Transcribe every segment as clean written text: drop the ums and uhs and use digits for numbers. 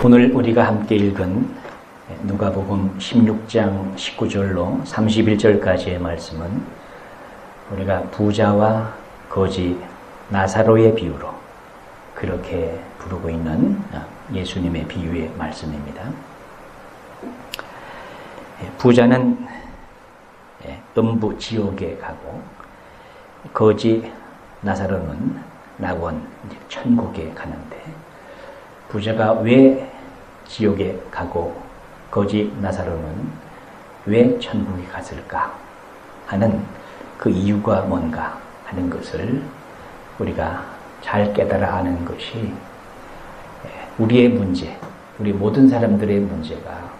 오늘 우리가 함께 읽은 누가복음 16장 19절로 31절까지의 말씀은 우리가 부자와 거지 나사로의 비유로 그렇게 부르고 있는 예수님의 비유의 말씀입니다. 부자는 음부 지옥에 가고 거지 나사로는 낙원 천국에 가는데 부자가 왜 지옥에 가고 거지 나사로는 왜 천국에 갔을까 하는 그 이유가 뭔가 하는 것을 우리가 잘 깨달아 아는 것이 우리의 문제, 우리 모든 사람들의 문제가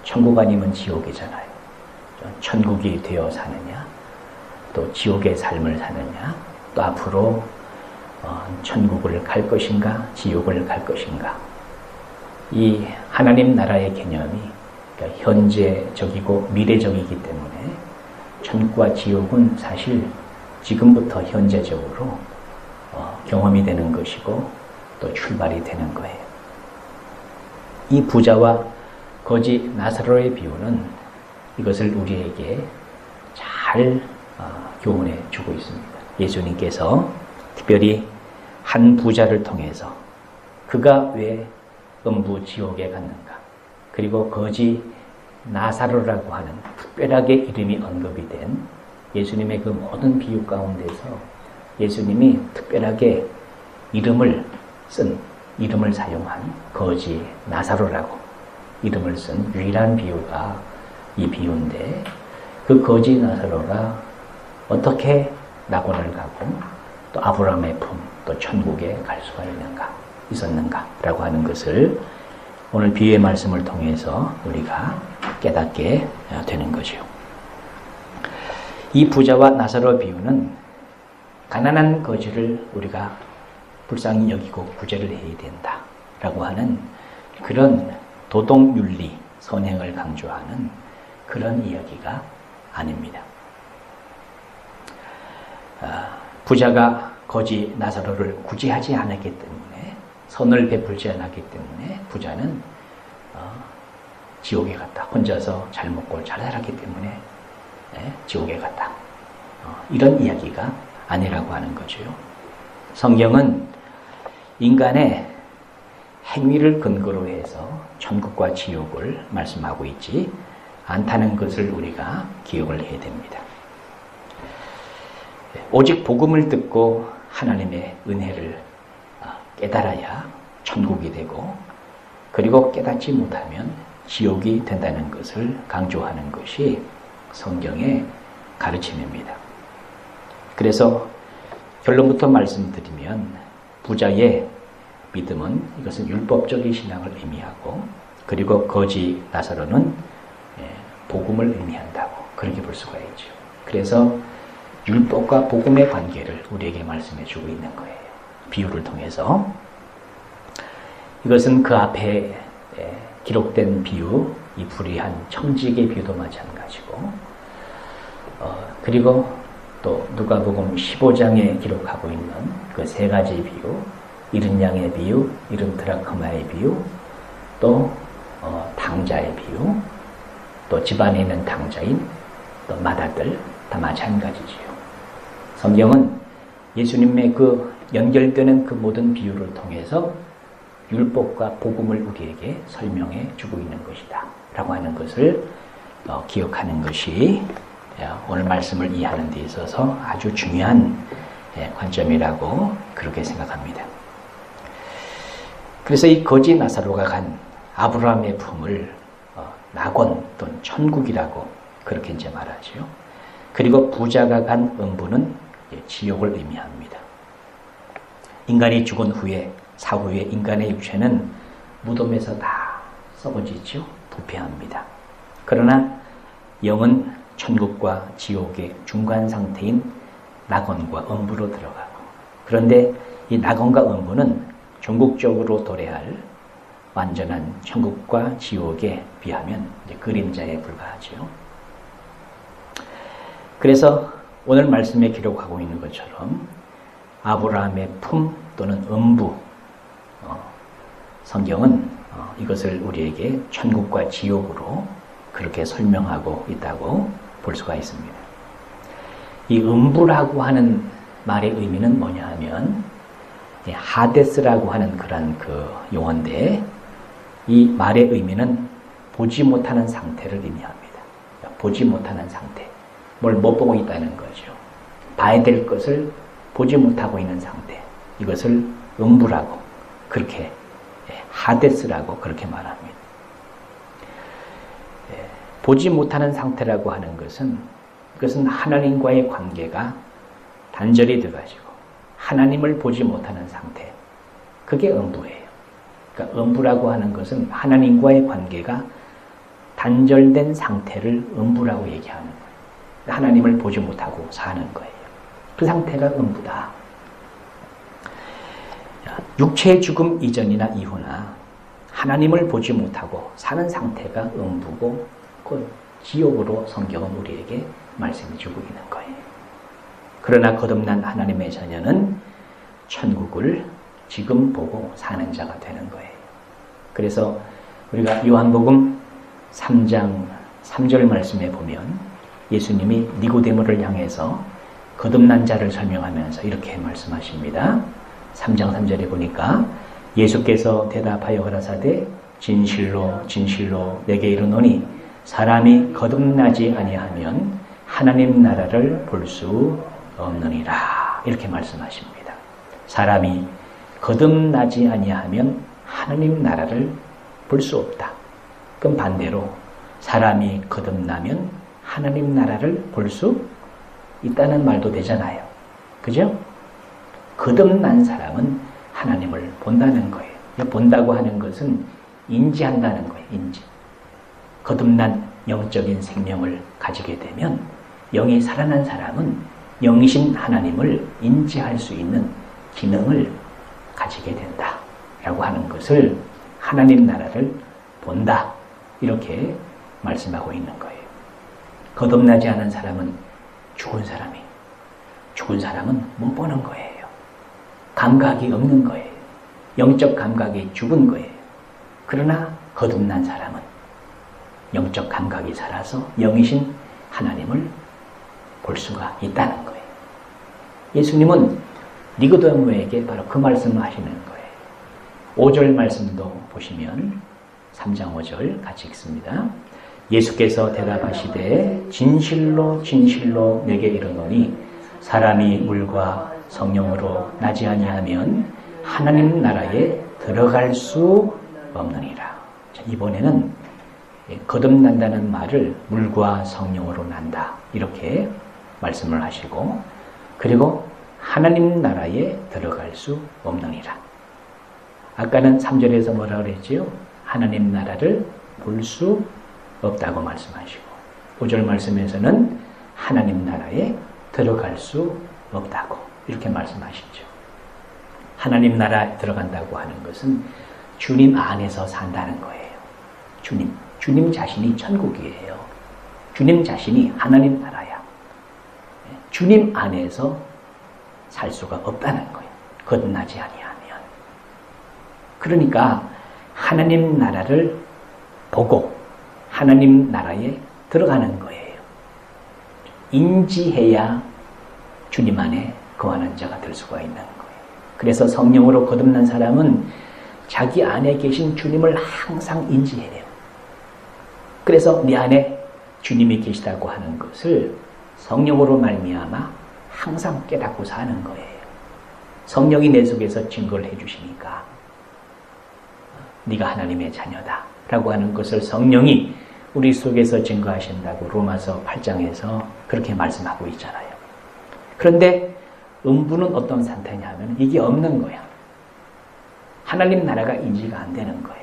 천국 아니면 지옥이잖아요. 천국이 되어 사느냐, 또 지옥의 삶을 사느냐, 또 앞으로 천국을 갈 것인가, 지옥을 갈 것인가. 이 하나님 나라의 개념이 그러니까 현재적이고 미래적이기 때문에 천국과 지옥은 사실 지금부터 현재적으로 경험이 되는 것이고 또 출발이 되는 거예요. 이 부자와 거지 나사로의 비유는 이것을 우리에게 잘 교훈해 주고 있습니다. 예수님께서 특별히 한 부자를 통해서 그가 왜 음부 지옥에 갔는가, 그리고 거지 나사로라고 하는 특별하게 이름이 언급이 된 예수님의 그 모든 비유 가운데서 예수님이 특별하게 이름을 사용한 거지 나사로라고 이름을 쓴 유일한 비유가 이 비유인데, 그 거지 나사로가 어떻게 낙원을 가고 또 아브라함의 품, 또 천국에 갈 수가 있었는가라고 하는 것을 오늘 비유의 말씀을 통해서 우리가 깨닫게 되는 거죠. 이 부자와 나사로 비유는 가난한 거지를 우리가 불쌍히 여기고 구제를 해야 된다라고 하는 그런 도덕윤리, 선행을 강조하는 그런 이야기가 아닙니다. 부자가 거지 나사로를 구제하지 않았기 때문에, 선을 베풀지 않았기 때문에 부자는 지옥에 갔다. 혼자서 잘 먹고 잘 살았기 때문에 지옥에 갔다. 이런 이야기가 아니라고 하는 거죠. 성경은 인간의 행위를 근거로 해서 천국과 지옥을 말씀하고 있지 않다는 것을 우리가 기억을 해야 됩니다. 오직 복음을 듣고 하나님의 은혜를 깨달아야 천국이 되고, 그리고 깨닫지 못하면 지옥이 된다는 것을 강조하는 것이 성경의 가르침입니다. 그래서 결론부터 말씀드리면 부자의 믿음은 이것은 율법적인 신앙을 의미하고, 그리고 거지 나사로는 복음을 의미한다고 그렇게 볼 수가 있죠. 그래서 율법과 복음의 관계를 우리에게 말씀해 주고 있는 거예요. 비유를 통해서. 이것은 그 앞에 기록된 비유, 이 불의한 청지기의 비유도 마찬가지고, 그리고 또 누가복음 15장에 기록하고 있는 그 세 가지 비유, 잃은 양의 비유, 잃은 드라크마의 비유, 또 당자의 비유, 또 집안에 있는 당자인 또 맏아들, 다 마찬가지지요. 성경은 예수님의 그 연결되는 그 모든 비유를 통해서 율법과 복음을 우리에게 설명해 주고 있는 것이다 라고 하는 것을 기억하는 것이 오늘 말씀을 이해하는 데 있어서 아주 중요한 관점이라고 그렇게 생각합니다. 그래서 이 거지 나사로가 간 아브라함의 품을 낙원 또는 천국이라고 그렇게 이제 말하지요. 그리고 부자가 간 음부는 지옥을 의미합니다. 인간이 죽은 후에, 사후에 인간의 육체는 무덤에서 다 썩어지죠. 부패합니다. 그러나 영은 천국과 지옥의 중간 상태인 낙원과 음부로 들어가고, 그런데 이 낙원과 음부는 전국적으로 도래할 완전한 천국과 지옥에 비하면 그림자에 불과하죠. 그래서 오늘 말씀에 기록하고 있는 것처럼 아브라함의 품 또는 음부, 성경은 이것을 우리에게 천국과 지옥으로 그렇게 설명하고 있다고 볼 수가 있습니다. 이 음부라고 하는 말의 의미는 뭐냐 하면 하데스라고 하는 그런 그 용어인데 이 말의 의미는 보지 못하는 상태를 의미합니다. 보지 못하는 상태. 뭘 못 보고 있다는 거죠. 봐야 될 것을 보지 못하고 있는 상태. 이것을 음부라고 그렇게 하데스라고 그렇게 말합니다. 보지 못하는 상태라고 하는 것은 그것은 하나님과의 관계가 단절이 돼가지고 하나님을 보지 못하는 상태. 그게 음부예요. 그러니까 음부라고 하는 것은 하나님과의 관계가 단절된 상태를 음부라고 얘기하는 거예요. 하나님을 보지 못하고 사는 거예요. 그 상태가 음부다. 육체의 죽음 이전이나 이후나 하나님을 보지 못하고 사는 상태가 음부고 그 지옥으로 성경은 우리에게 말씀해 주고 있는 거예요. 그러나 거듭난 하나님의 자녀는 천국을 지금 보고 사는 자가 되는 거예요. 그래서 우리가 요한복음 3장 3절 말씀에 보면 예수님이 니고데모를 향해서 거듭난 자를 설명하면서 이렇게 말씀하십니다. 3장 3절에 보니까 예수께서 대답하여 가라사대 진실로 진실로 내게 이르노니 사람이 거듭나지 아니하면 하나님 나라를 볼 수 없느니라. 이렇게 말씀하십니다. 사람이 거듭나지 아니하면 하나님 나라를 볼 수 없다. 그럼 반대로 사람이 거듭나면 하나님 나라를 볼 수 있다는 말도 되잖아요. 그죠? 거듭난 사람은 하나님을 본다는 거예요. 본다고 하는 것은 인지한다는 거예요. 인지. 거듭난 영적인 생명을 가지게 되면 영이 살아난 사람은 영이신 하나님을 인지할 수 있는 기능을 가지게 된다. 라고 하는 것을 하나님 나라를 본다. 이렇게 말씀하고 있는 거예요. 거듭나지 않은 사람은 죽은 사람이. 죽은 사람은 못 보는 거예요. 감각이 없는 거예요. 영적 감각이 죽은 거예요. 그러나 거듭난 사람은 영적 감각이 살아서 영이신 하나님을 볼 수가 있다는 거예요. 예수님은 니고데모에게 바로 그 말씀을 하시는 거예요. 5절 말씀도 보시면 3장 5절 같이 읽습니다. 예수께서 대답하시되 진실로 진실로 내게 이르노니 사람이 물과 성령으로 나지 아니하면 하나님 나라에 들어갈 수 없느니라. 자, 이번에는 거듭난다는 말을 물과 성령으로 난다. 이렇게 말씀을 하시고 그리고 하나님 나라에 들어갈 수 없느니라. 아까는 3절에서 뭐라 그랬지요? 하나님 나라를 볼 수 없다고 말씀하시고 5절 말씀에서는 하나님 나라에 들어갈 수 없다고 이렇게 말씀하시죠. 하나님 나라에 들어간다고 하는 것은 주님 안에서 산다는 거예요. 주님 자신이 천국이에요. 주님 자신이 하나님 나라야. 주님 안에서 살 수가 없다는 거예요. 거듭나지 아니하면. 그러니까 하나님 나라를 보고 하나님 나라에 들어가는 거예요. 인지해야 주님 안에 거하는 자가 될 수가 있는 거예요. 그래서 성령으로 거듭난 사람은 자기 안에 계신 주님을 항상 인지해요. 그래서 네 안에 주님이 계시다고 하는 것을 성령으로 말미암아 항상 깨닫고 사는 거예요. 성령이 내 속에서 증거를 해주시니까 네가 하나님의 자녀다 라고 하는 것을 성령이 우리 속에서 증거하신다고 로마서 8장에서 그렇게 말씀하고 있잖아요. 그런데 음부는 어떤 상태냐면 이게 없는 거야. 하나님 나라가 인지가 안 되는 거예요.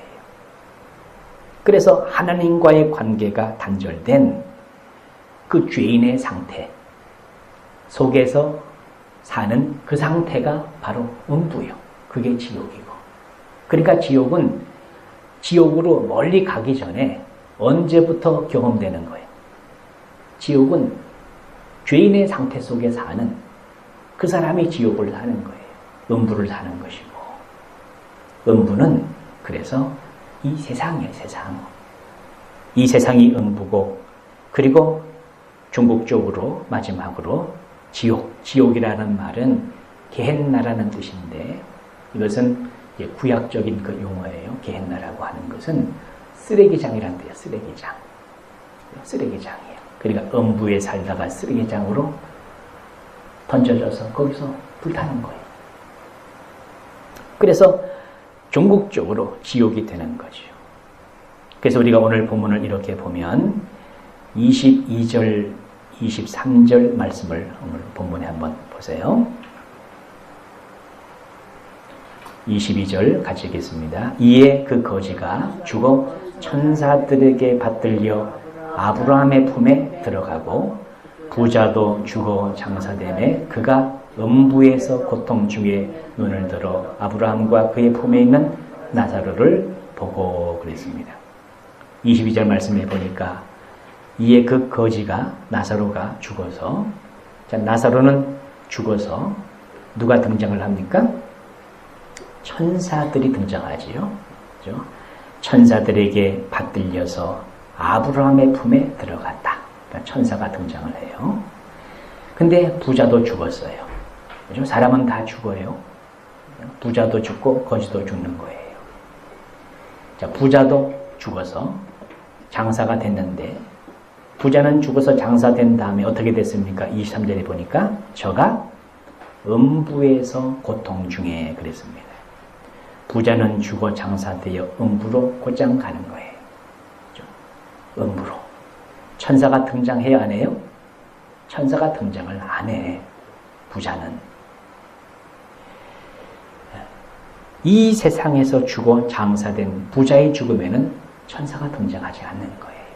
그래서 하나님과의 관계가 단절된 그 죄인의 상태 속에서 사는 그 상태가 바로 음부요. 그게 지옥이고. 그러니까 지옥은 지옥으로 멀리 가기 전에 언제부터 경험되는 거예요. 지옥은 죄인의 상태 속에 사는 그 사람이 지옥을 사는 거예요. 음부를 사는 것이고 음부는 그래서 이 세상이에요, 세상. 이 세상이 음부고, 그리고 중국 쪽으로 마지막으로 지옥이라는 말은 게헨나라는 뜻인데, 이것은 구약적인 그 용어예요. 게헨나라고 하는 것은 쓰레기장이란 뜻이에요. 쓰레기장이에요. 그러니까 음부에 살다가 쓰레기장으로 던져져서 거기서 불타는 거예요. 그래서 중국 쪽으로 지옥이 되는 거죠. 그래서 우리가 오늘 본문을 이렇게 보면 22절, 23절 말씀을 오늘 본문에 한번 보세요. 22절 같이 읽겠습니다. 이에 그 거지가 죽어 천사들에게 받들려 아브라함의 품에 들어가고 부자도 죽어 장사되매 그가 음부에서 고통 중에 눈을 들어 아브라함과 그의 품에 있는 나사로를 보고 그랬습니다. 22절 말씀에 보니까 이에 그 거지가 나사로가 죽어서, 자, 나사로는 죽어서 누가 등장을 합니까? 천사들이 등장하지요. 그렇죠? 천사들에게 받들려서 아브라함의 품에 들어갔다. 그러니까 천사가 등장을 해요. 근데 부자도 죽었어요. 그렇죠? 사람은 다 죽어요. 부자도 죽고 거지도 죽는 거예요. 자, 부자도 죽어서 장사가 됐는데, 부자는 죽어서 장사된 다음에 어떻게 됐습니까? 23절에 보니까 저가 음부에서 고통 중에 그랬습니다. 부자는 죽어 장사되어 음부로 곧장 가는 거예요. 그렇죠? 음부로. 천사가 등장해야 안 해요? 천사가 등장을 안 해. 부자는. 이 세상에서 죽어 장사된 부자의 죽음에는 천사가 등장하지 않는 거예요.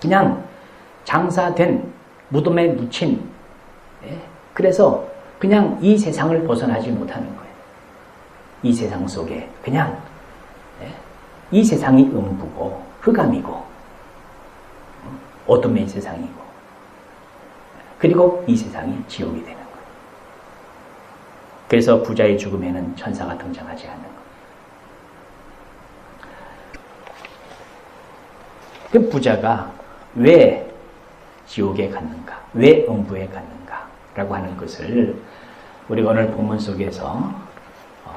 그냥 장사된 무덤에 묻힌, 그래서 그냥 이 세상을 벗어나지 못하는 거예요. 이 세상 속에 그냥 이 세상이 음부고 흑암이고 어둠의 세상이고, 그리고 이 세상이 지옥이 되는 거예요. 그래서 부자의 죽음에는 천사가 등장하지 않는 거예요. 그 부자가 왜 지옥에 갔는가, 왜 음부에 갔는가 라고 하는 것을 우리가 오늘 본문 속에서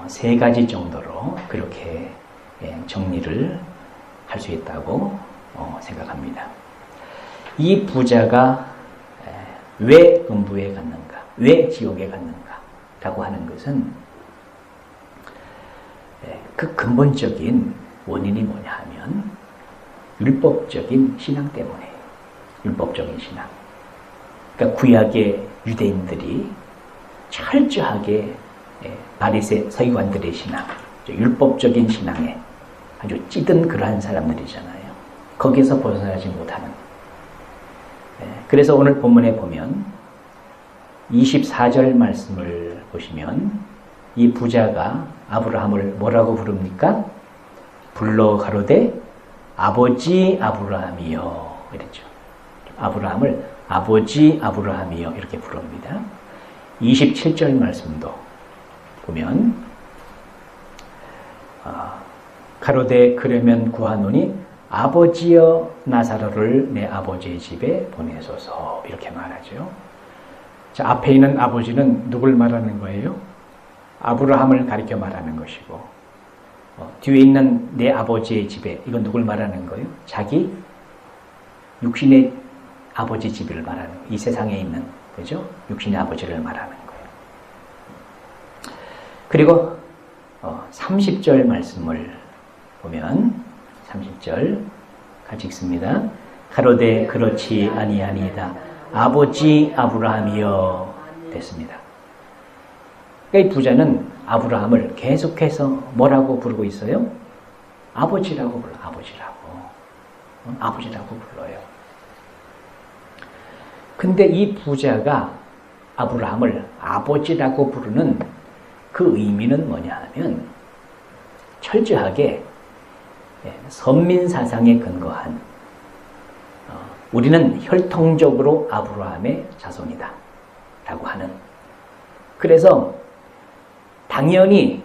3가지 정도로 그렇게 정리를 할 수 있다고 생각합니다. 이 부자가 왜 음부에 갔는가, 왜 지옥에 갔는가 라고 하는 것은 그 근본적인 원인이 뭐냐 하면 율법적인 신앙 때문에, 율법적인 신앙. 그러니까 구약의 유대인들이 철저하게 바리새 서기관들의 신앙, 율법적인 신앙에 아주 찌든 그러한 사람들이잖아요. 거기에서 벗어나지 못하는. 그래서 오늘 본문에 보면 24절 말씀을 보시면 이 부자가 아브라함을 뭐라고 부릅니까? 불러 가로되 아버지 아브라함이여 이랬죠. 아브라함을 아버지 아브라함이여 이렇게 부릅니다. 27절 말씀도 보면 가로되 그러면 구하노니 아버지여 나사로를 내 아버지의 집에 보내소서 이렇게 말하죠. 자, 앞에 있는 아버지는 누굴 말하는 거예요? 아브라함을 가리켜 말하는 것이고, 뒤에 있는 내 아버지의 집에, 이건 누굴 말하는 거예요? 자기 육신의 아버지 집을 말하는 거예요. 이 세상에 있는, 그죠? 육신의 아버지를 말하는 거예요. 그리고 30절 말씀을 보면 30절 같이 읽습니다. 가로되 그렇지 아니하니이다. 아버지 아브라함이여 됐습니다. 그러니까 이 부자는 아브라함을 계속해서 뭐라고 부르고 있어요? 아버지라고 불러요. 아버지라고 불러요. 근데 이 부자가 아브라함을 아버지라고 부르는 그 의미는 뭐냐 하면 철저하게 선민사상에 근거한, 우리는 혈통적으로 아브라함의 자손이다 라고 하는, 그래서 당연히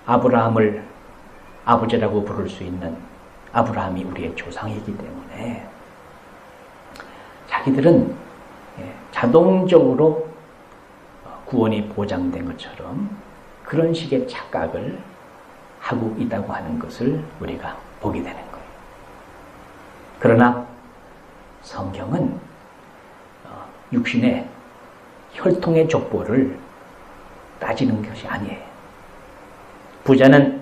아브라함을 아버지라고 부를 수 있는 아브라함이 우리의 조상이기 때문에 자기들은 자동적으로 구원이 보장된 것처럼 그런 식의 착각을 하고 있다고 하는 것을 우리가 보게 되는 거예요. 그러나 성경은 육신의 혈통의 족보를 따지는 것이 아니에요. 부자는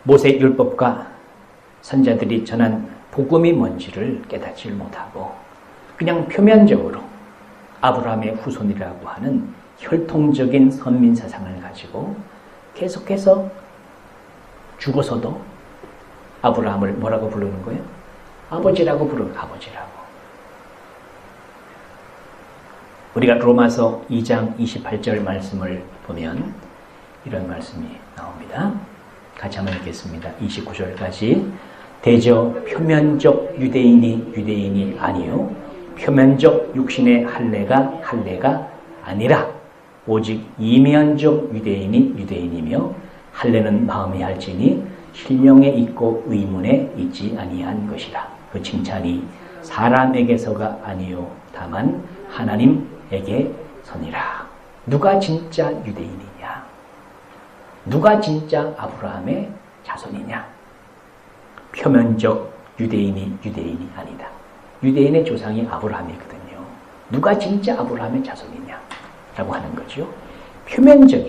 모세 율법과 선자들이 전한 복음이 뭔지를 깨닫지 못하고 그냥 표면적으로 아브라함의 후손이라고 하는 혈통적인 선민 사상을 가지고 계속해서 죽어서도 아브라함을 뭐라고 부르는 거예요? 아버지라고 부르는 아버지라고. 우리가 로마서 2장 28절 말씀을 보면 이런 말씀이 나옵니다. 같이 한번 읽겠습니다. 29절까지. 대저 표면적 유대인이 아니요 표면적 육신의 할례가 아니라 오직 이면적 유대인이며 할례는 마음에 할지니 실령에 있고 의문에 있지 아니한 것이라. 그 칭찬이 사람에게서가 아니요 다만 하나님에게 선이라. 누가 진짜 유대인이냐? 누가 진짜 아브라함의 자손이냐? 표면적 유대인이 아니다. 유대인의 조상이 아브라함이거든요. 누가 진짜 아브라함의 자손이냐? 라고 하는 거죠. 표면적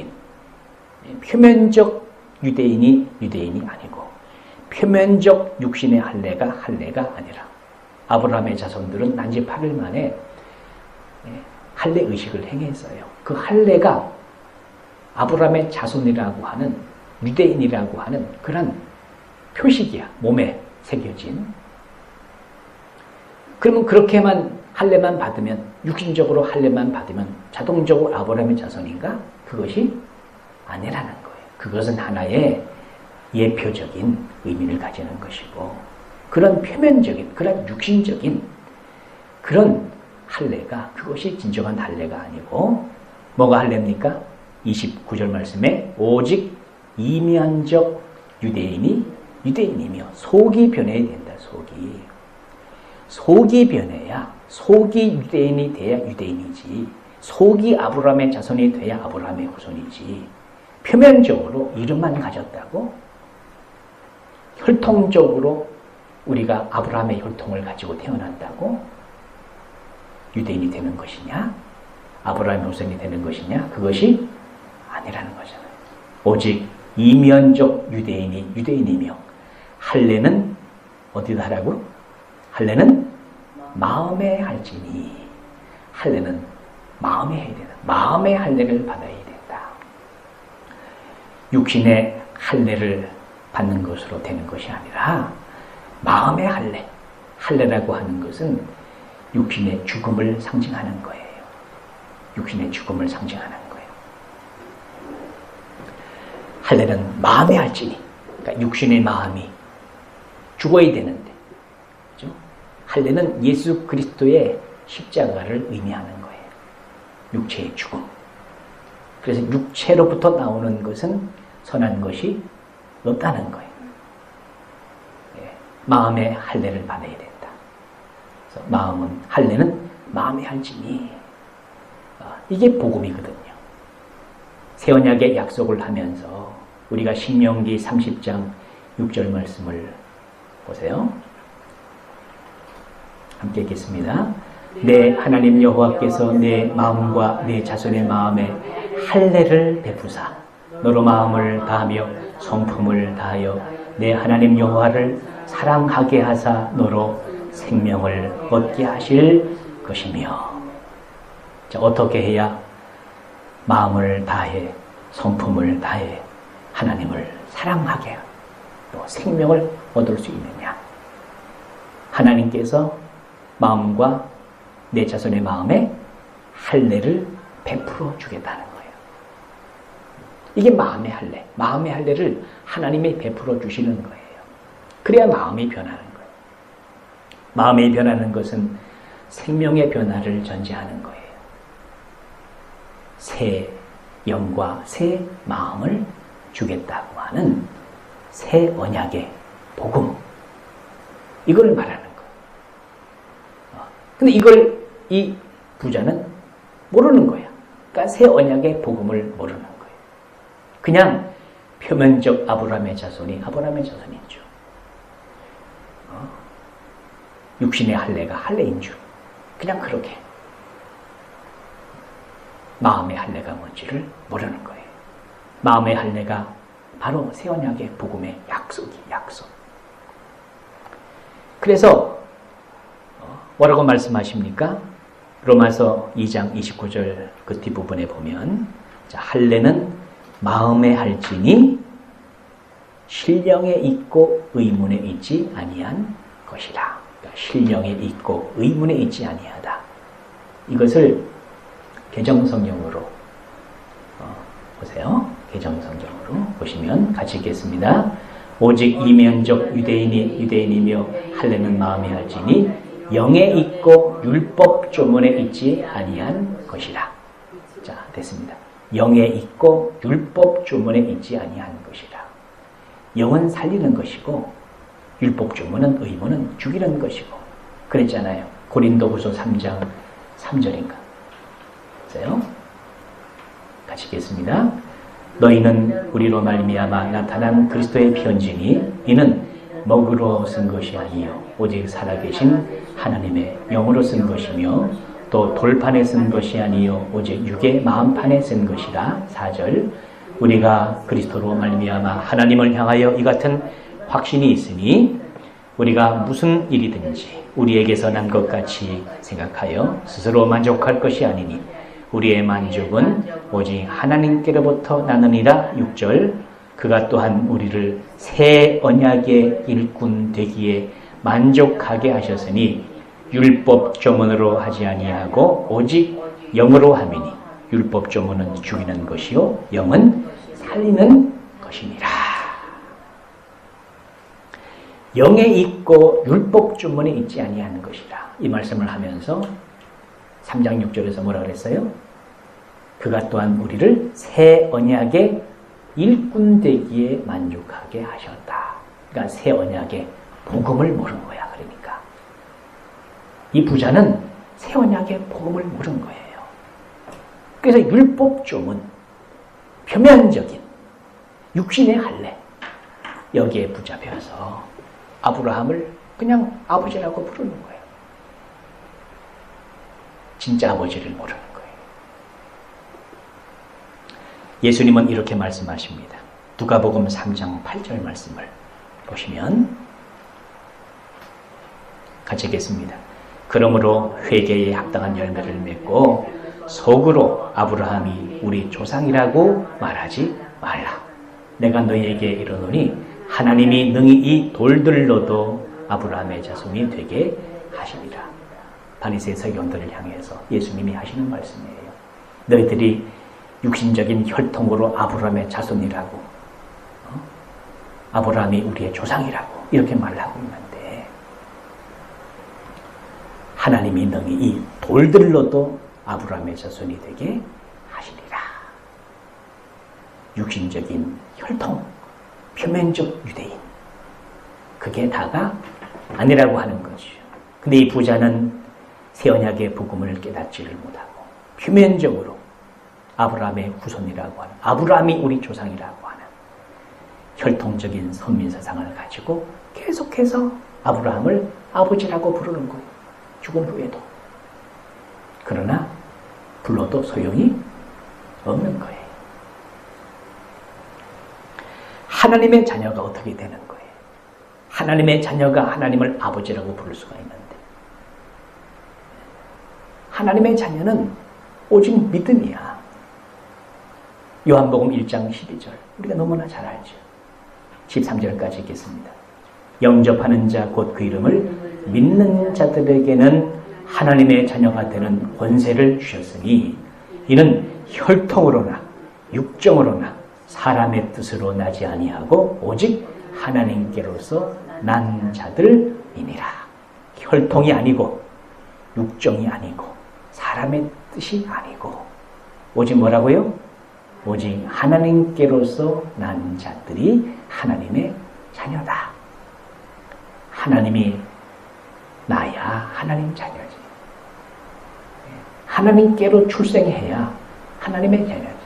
유대인이 아니고 표면적 육신의 할례가 아니라 아브라함의 자손들은 난지 8일 만에 할례 의식을 행했어요. 그 할례가 아브라함의 자손이라고 하는 유대인이라고 하는 그런 표식이야. 몸에 새겨진. 그러면 그렇게만 할례만 받으면 육신적으로 할례만 받으면 자동적으로 아브라함의 자손인가? 그것이 아니라는 거예요. 그것은 하나의 예표적인 의미를 가지는 것이고 그런 표면적인 그런 육신적인 그런 할례가 그것이 진정한 할례가 아니고 뭐가 할례입니까? 29절 말씀에 오직 이면적 유대인이며 속이 변해야 된다. 속이 변해야 속이 유대인이 돼야 유대인이지 속이 아브라함의 자손이 돼야 아브라함의 후손이지 표면적으로 이름만 가졌다고 혈통적으로 우리가 아브라함의 혈통을 가지고 태어난다고 유대인이 되는 것이냐? 아브라함의 후손이 되는 것이냐? 그것이 아니라는 거잖아요. 오직 이면적 유대인이며 할례는 어디다 하라고? 할례는 마음에 할지니 할례는 마음에 해야 된다. 마음의 할례를 받아야 된다. 육신의 할례를 받는 것으로 되는 것이 아니라 마음의 할례라고 하는 것은 육신의 죽음을 상징하는 거예요. 육신의 죽음을 상징하는 거예요. 할례는 마음에 할지니 그러니까 육신의 마음이 죽어야 되는데 그렇죠? 할례는 예수 그리스도의 십자가를 의미하는 거예요. 육체의 죽음. 그래서 육체로부터 나오는 것은 선한 것이 없다는 거예요. 마음의 할례를 받아야 된다. 그래서 할례는 마음에 할지니 이게 복음이거든요. 새 언약의 약속을 하면서 우리가 신명기 30장 6절 말씀을 보세요. 함께 읽겠습니다. 내 하나님 여호와께서 내 마음과 내 자손의 마음에 할례를 베푸사 너로 마음을 다하며 성품을 다하여 내 하나님 여호와를 사랑하게 하사 너로 생명을 얻게 하실 것이며. 자, 어떻게 해야 마음을 다해 성품을 다해 하나님을 사랑하게 또 생명을 얻을 수 있느냐? 하나님께서 마음과 내 자손의 마음에 할례를 베풀어 주겠다는 거예요. 이게 마음의 할례. 마음의 할례를 하나님이 베풀어 주시는 거예요. 그래야 마음이 변하는 거예요. 마음이 변하는 것은 생명의 변화를 전제하는 거예요. 새 영과 새 마음을 주겠다고 하는 새 언약의 복음, 이걸 말하는 거예요. 근데 이걸 이 부자는 모르는 거야. 그러니까 새 언약의 복음을 모르는 거예요. 그냥 표면적 아브라함의 자손이 아브라함의 자손인 줄, 육신의 할례가 할례인 줄, 그냥 그렇게 마음의 할례가 뭔지를 모르는 거예요. 마음의 할례가 바로 새 언약의 복음의 약속. 그래서 뭐라고 말씀하십니까? 로마서 2장 29절 그 뒷부분에 보면, 자, 할례는 마음에 할지니 신령에 있고 의문에 있지 아니한 것이라. 그러니까 신령에 있고 의문에 있지 아니하다. 이것을 개정성경으로 보세요. 개정성경으로 보시면 같이 읽겠습니다. 오직 이면적 유대인이며 할례는 마음에 할지니 영에 있고 율법 조문에 있지 아니한 것이라. 자, 됐습니다. 영에 있고 율법 조문에 있지 아니한 것이라. 영은 살리는 것이고 율법 조문은, 의문은 죽이는 것이고 그랬잖아요. 고린도후서 3장 3절인가. 보세요. 같이 읽겠습니다. 너희는 우리로 말미암아 나타난 그리스도의 편지니 이는 먹으로 쓴 것이 아니요 오직 살아계신 하나님의 영으로 쓴 것이며 또 돌판에 쓴 것이 아니요 오직 육의 마음판에 쓴 것이라. 4절 우리가 그리스도로 말미암아 하나님을 향하여 이 같은 확신이 있으니 우리가 무슨 일이든지 우리에게서 난 것 같이 생각하여 스스로 만족할 것이 아니니 우리의 만족은 오직 하나님께로부터 나느니라. 6절 그가 또한 우리를 새 언약의 일꾼 되기에 만족하게 하셨으니 율법 조문으로 하지 아니하고 오직 영으로 함이니 율법 조문은 죽이는 것이요 영은 살리는 것이니라. 영에 있고 율법 조문에 있지 아니하는 것이라. 이 말씀을 하면서 3장 6절에서 뭐라 그랬어요? 그가 또한 우리를 새 언약의 일꾼 되기에 만족하게 하셨다. 그러니까 새 언약의 복음을 모르는 거야. 그러니까 이 부자는 새 언약의 복음을 모르는 거예요. 그래서 율법 조문, 표면적인 육신의 할례, 여기에 붙잡혀서 아브라함을 그냥 아버지라고 부르는 거예요. 진짜 아버지를 모르는 거예요. 예수님은 이렇게 말씀하십니다. 누가복음 3장 8절 말씀을 보시면 같이 읽겠습니다. 그러므로 회개에 합당한 열매를 맺고 속으로 아브라함이 우리 조상이라고 말하지 말라. 내가 너희에게 이르노니 하나님이 능히 이 돌들로도 아브라함의 자손이 되게 하시리라. 바리새 서기관들을 향해서 예수님이 하시는 말씀이에요. 너희들이 육신적인 혈통으로 아브라함의 자손이라고, 아브라함이 우리의 조상이라고 이렇게 말을 하고 있는데 하나님이 능히 이 돌들로도 아브라함의 자손이 되게 하시리라. 육신적인 혈통, 표면적 유대인, 그게 다가 아니라고 하는 거죠. 근데 이 부자는 새 언약의 복음을 깨닫지를 못하고 표면적으로 아브라함의 후손이라고 하는, 아브라함이 우리 조상이라고 하는 혈통적인 선민사상을 가지고 계속해서 아브라함을 아버지라고 부르는 거예요. 죽은 후에도. 그러나 불러도 소용이 없는 거예요. 하나님의 자녀가 어떻게 되는 거예요? 하나님의 자녀가 하나님을 아버지라고 부를 수가 있는데, 하나님의 자녀는 오직 믿음이야. 요한복음 1장 12절 우리가 너무나 잘 알죠. 13절까지 읽겠습니다. 영접하는 자 곧 그 이름을 믿는 자들에게는 하나님의 자녀가 되는 권세를 주셨으니 이는 혈통으로나 육정으로나 사람의 뜻으로 나지 아니하고 오직 하나님께로서 난 자들이니라. 혈통이 아니고 육정이 아니고 사람의 뜻이 아니고 오직 뭐라고요? 오직 하나님께로서 난 자들이 하나님의 자녀다. 하나님이 나야 하나님 자녀지. 하나님께로 출생해야 하나님의 자녀지.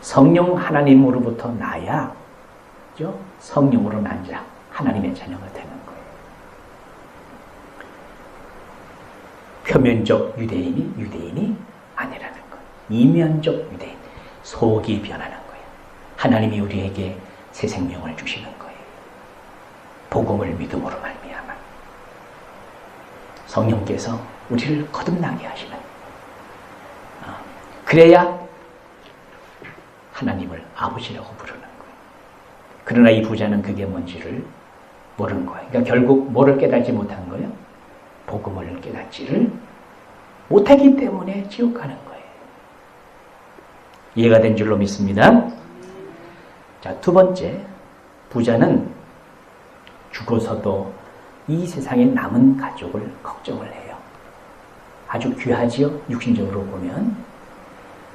성령 하나님으로부터 나야, 그죠? 성령으로 난 자, 하나님의 자녀가 되는 거예요. 표면적 유대인이 아니라는 것. 이면적 유대인, 속이 변하는 거예요. 하나님이 우리에게 새 생명을 주시는 거예요. 복음을 믿음으로 말미암아 성령께서 우리를 거듭나게 하시는. 그래야 하나님을 아버지라고 부르는 거예요. 그러나 이 부자는 그게 뭔지를 모르는 거예요. 그러니까 결국 뭐를 깨닫지 못한 거예요? 복음을 깨닫지를 못하기 때문에 지옥 가는 거예요. 이해가 된 줄로 믿습니다. 자, 두 번째, 부자는 죽어서도 이 세상에 남은 가족을 걱정을 해요. 아주 귀하지요? 육신적으로 보면.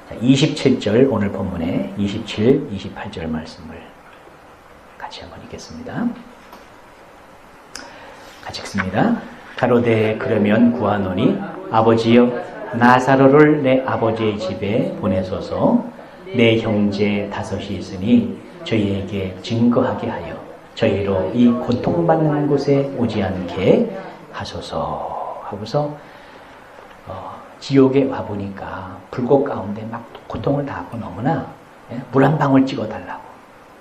자, 27절 오늘 본문에 27, 28절 말씀을 같이 한번 읽겠습니다. 같이 읽습니다. 가로되 그러면 구하노니 아버지여 나사로를 내 아버지의 집에 보내소서. 내 형제 5이 있으니 저희에게 증거하게 하여 저희로 이 고통받는 곳에 오지 않게 하소서 하고서 지옥에 와보니까 불꽃 가운데 막 고통을 당하고 너무나 물 한 방울 찍어달라고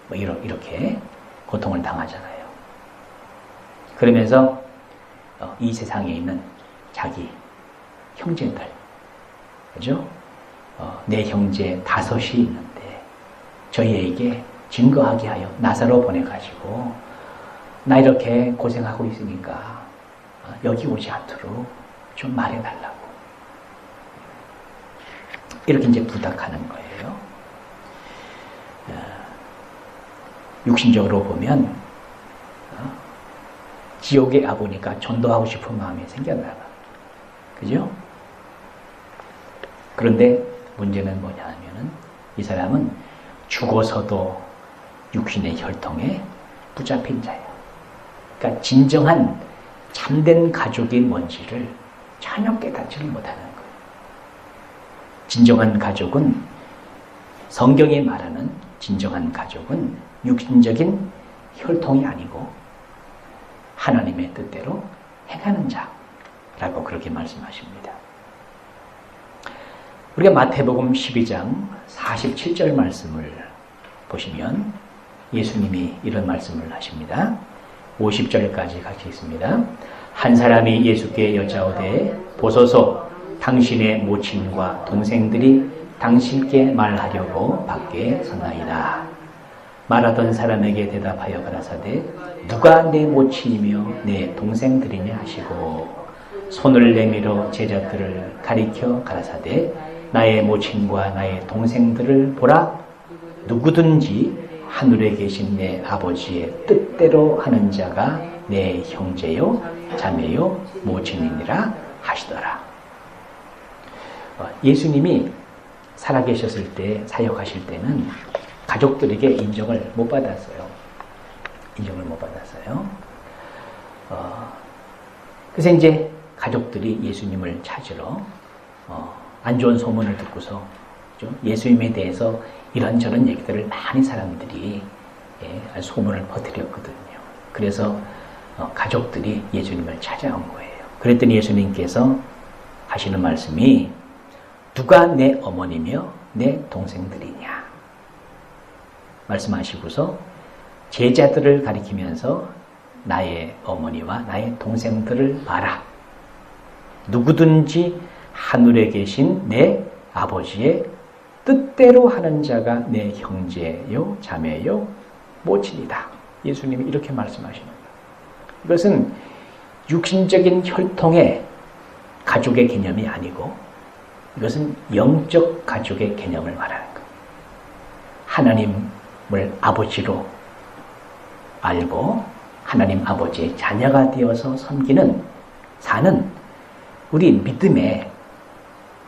뭐 이렇게 고통을 당하잖아요. 그러면서 이 세상에 있는 자기 형제들, 그죠? 내 형제 5이 있는데 저희에게 증거하게 하여 나사로 보내가지고 나 이렇게 고생하고 있으니까 여기 오지 않도록 좀 말해달라고 이렇게 이제 부탁하는 거예요. 육신적으로 보면 지옥에 가보니까 전도하고 싶은 마음이 생겼나 봐. 그죠? 그런데 문제는 뭐냐 하면은 이 사람은 죽어서도 육신의 혈통에 붙잡힌 자예요. 그러니까 진정한 참된 가족이 뭔지를 전혀 깨닫지를 못하는 거예요. 진정한 가족은, 성경이 말하는 진정한 가족은 육신적인 혈통이 아니고 하나님의 뜻대로 행하는 자라고 그렇게 말씀하십니다. 우리가 마태복음 12장 47절 말씀을 보시면 예수님이 이런 말씀을 하십니다. 50절까지 같이 있습니다. 한 사람이 예수께 여짜오되 보소서 당신의 모친과 동생들이 당신께 말하려고 밖에 서나이다. 말하던 사람에게 대답하여 가라사대 누가 내 모친이며 내 동생들이냐 하시고 손을 내밀어 제자들을 가리켜 가라사대 나의 모친과 나의 동생들을 보라. 누구든지 하늘에 계신 내 아버지의 뜻대로 하는 자가 내 형제요 자매요 모친이니라 하시더라. 예수님이 살아계셨을 때, 사역하실 때는 가족들에게 인정을 못 받았어요. 인정을 못 받았어요. 그래서 이제 가족들이 예수님을 찾으러 안 좋은 소문을 듣고서 예수님에 대해서 이런저런 얘기들을 많이 사람들이 소문을 퍼뜨렸거든요. 그래서 가족들이 예수님을 찾아온 거예요. 그랬더니 예수님께서 하시는 말씀이 누가 내 어머니며 내 동생들이냐 말씀하시고서 제자들을 가리키면서 나의 어머니와 나의 동생들을 봐라. 누구든지 하늘에 계신 내 아버지의 뜻대로 하는 자가 내 형제요 자매요 모친이다. 예수님이 이렇게 말씀하시는 거예요. 이것은 육신적인 혈통의 가족의 개념이 아니고 이것은 영적 가족의 개념을 말하는 거예요. 하나님을 아버지로 알고 하나님 아버지의 자녀가 되어서 섬기는, 사는 우리 믿음의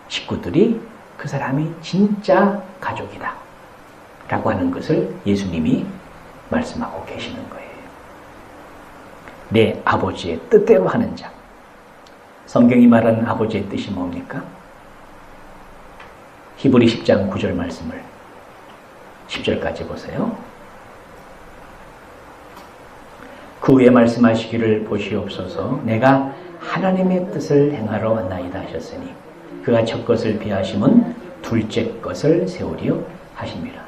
식구들이 그 사람이 진짜 가족이다 라고 하는 것을 예수님이 말씀하고 계시는 거예요. 내 아버지의 뜻대로 하는 자. 성경이 말하는 아버지의 뜻이 뭡니까? 히브리 10장 9절 말씀을 10절까지 보세요. 그 후에 말씀하시기를 보시옵소서 내가 하나님의 뜻을 행하러 왔나이다 하셨으니 그가 첫 것을 피하심은 둘째 것을 세우려 하심이라.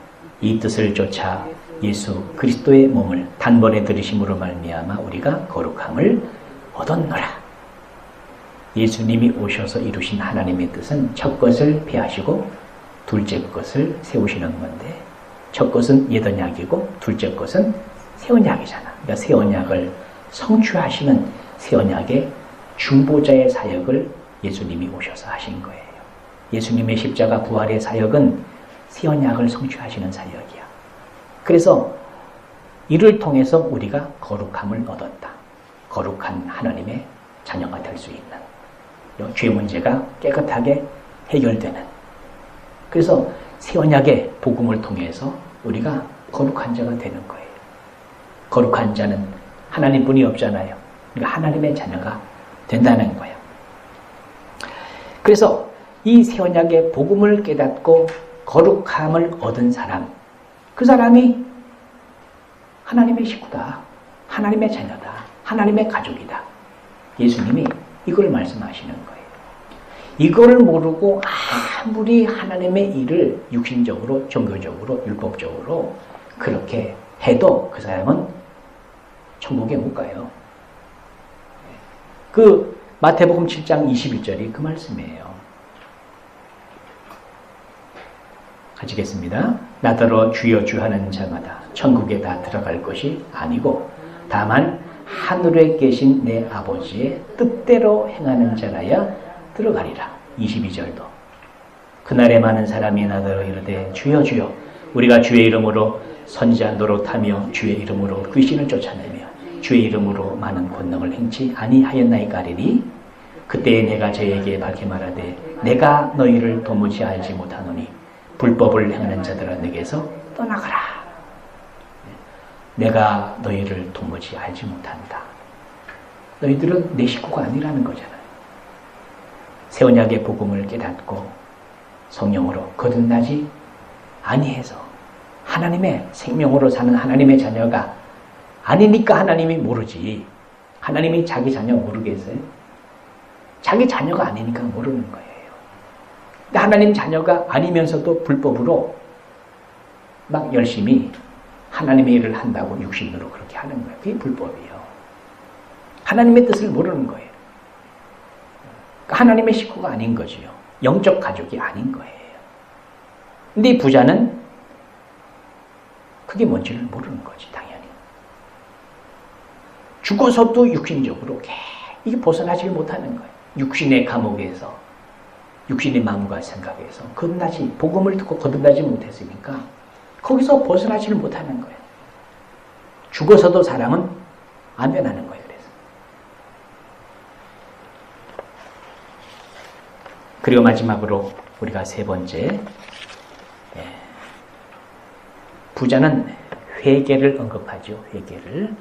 이 뜻을 쫓아 예수 그리스도의 몸을 단번에 들이심으로 말미암아 우리가 거룩함을 얻었노라. 예수님이 오셔서 이루신 하나님의 뜻은 첫 것을 피하시고 둘째 것을 세우시는 건데 첫 것은 옛 언약이고 둘째 것은 새 언약이잖아. 그러니까 새 언약을 성취하시는 새 언약의 중보자의 사역을 예수님이 오셔서 하신 거예요. 예수님의 십자가 부활의 사역은 새 언약을 성취하시는 사역이야. 그래서 이를 통해서 우리가 거룩함을 얻었다. 거룩한 하나님의 자녀가 될 수 있는 죄 문제가 깨끗하게 해결되는. 그래서 새 언약의 복음을 통해서 우리가 거룩한 자가 되는 거예요. 거룩한 자는 하나님뿐이 없잖아요. 그러니까 하나님의 자녀가 된다는 거예요. 그래서 이 새 언약의 복음을 깨닫고 거룩함을 얻은 사람, 그 사람이 하나님의 식구다. 하나님의 자녀다. 하나님의 가족이다. 예수님이 이걸 말씀하시는 거예요. 이거를 모르고 아무리 하나님의 일을 육신적으로, 종교적으로, 율법적으로 그렇게 해도 그 사람은 천국에 못 가요. 그 마태복음 7장 21절이 그 말씀이에요. 가지겠습니다. 나더러 주여 주 하는 자마다 천국에 다 들어갈 것이 아니고 다만 하늘에 계신 내 아버지의 뜻대로 행하는 자라야 들어가리라. 22절도 그날에 많은 사람이 나더러 이르되 주여 주여 우리가 주의 이름으로 선지자 노릇하며 주의 이름으로 귀신을 쫓아내며 주의 이름으로 많은 권능을 행치 아니하였나이까 하리니 그때에 내가 저에게 밝히 말하되 내가 너희를 도무지 알지 못하노니 불법을 행하는 자들아 내게서 떠나가라. 내가 너희를 도무지 알지 못한다. 너희들은 내 식구가 아니라는 거잖아요. 새 언약의 복음을 깨닫고 성령으로 거듭나지 아니해서 하나님의 생명으로 사는 하나님의 자녀가 아니니까 하나님이 모르지. 하나님이 자기 자녀 모르겠어요? 자기 자녀가 아니니까 모르는 거예요. 근데 하나님 자녀가 아니면서도 불법으로 막 열심히 하나님의 일을 한다고 육신으로 그렇게 하는 거예요. 그게 불법이에요. 하나님의 뜻을 모르는 거예요. 하나님의 식구가 아닌 거지요. 영적 가족이 아닌 거예요. 근데 이 부자는 그게 뭔지를 모르는 거지, 당연히. 죽어서도 육신적으로 이게 벗어나지 못하는 거예요. 육신의 감옥에서, 육신의 마음과 생각에서 복음을 듣고 거듭나지 못했으니까 거기서 벗어나지를 못하는 거예요. 죽어서도 사람은 안 변하는 거예요. 그리고 마지막으로 우리가 세 번째, 부자는 회개를 언급하죠. 회개를.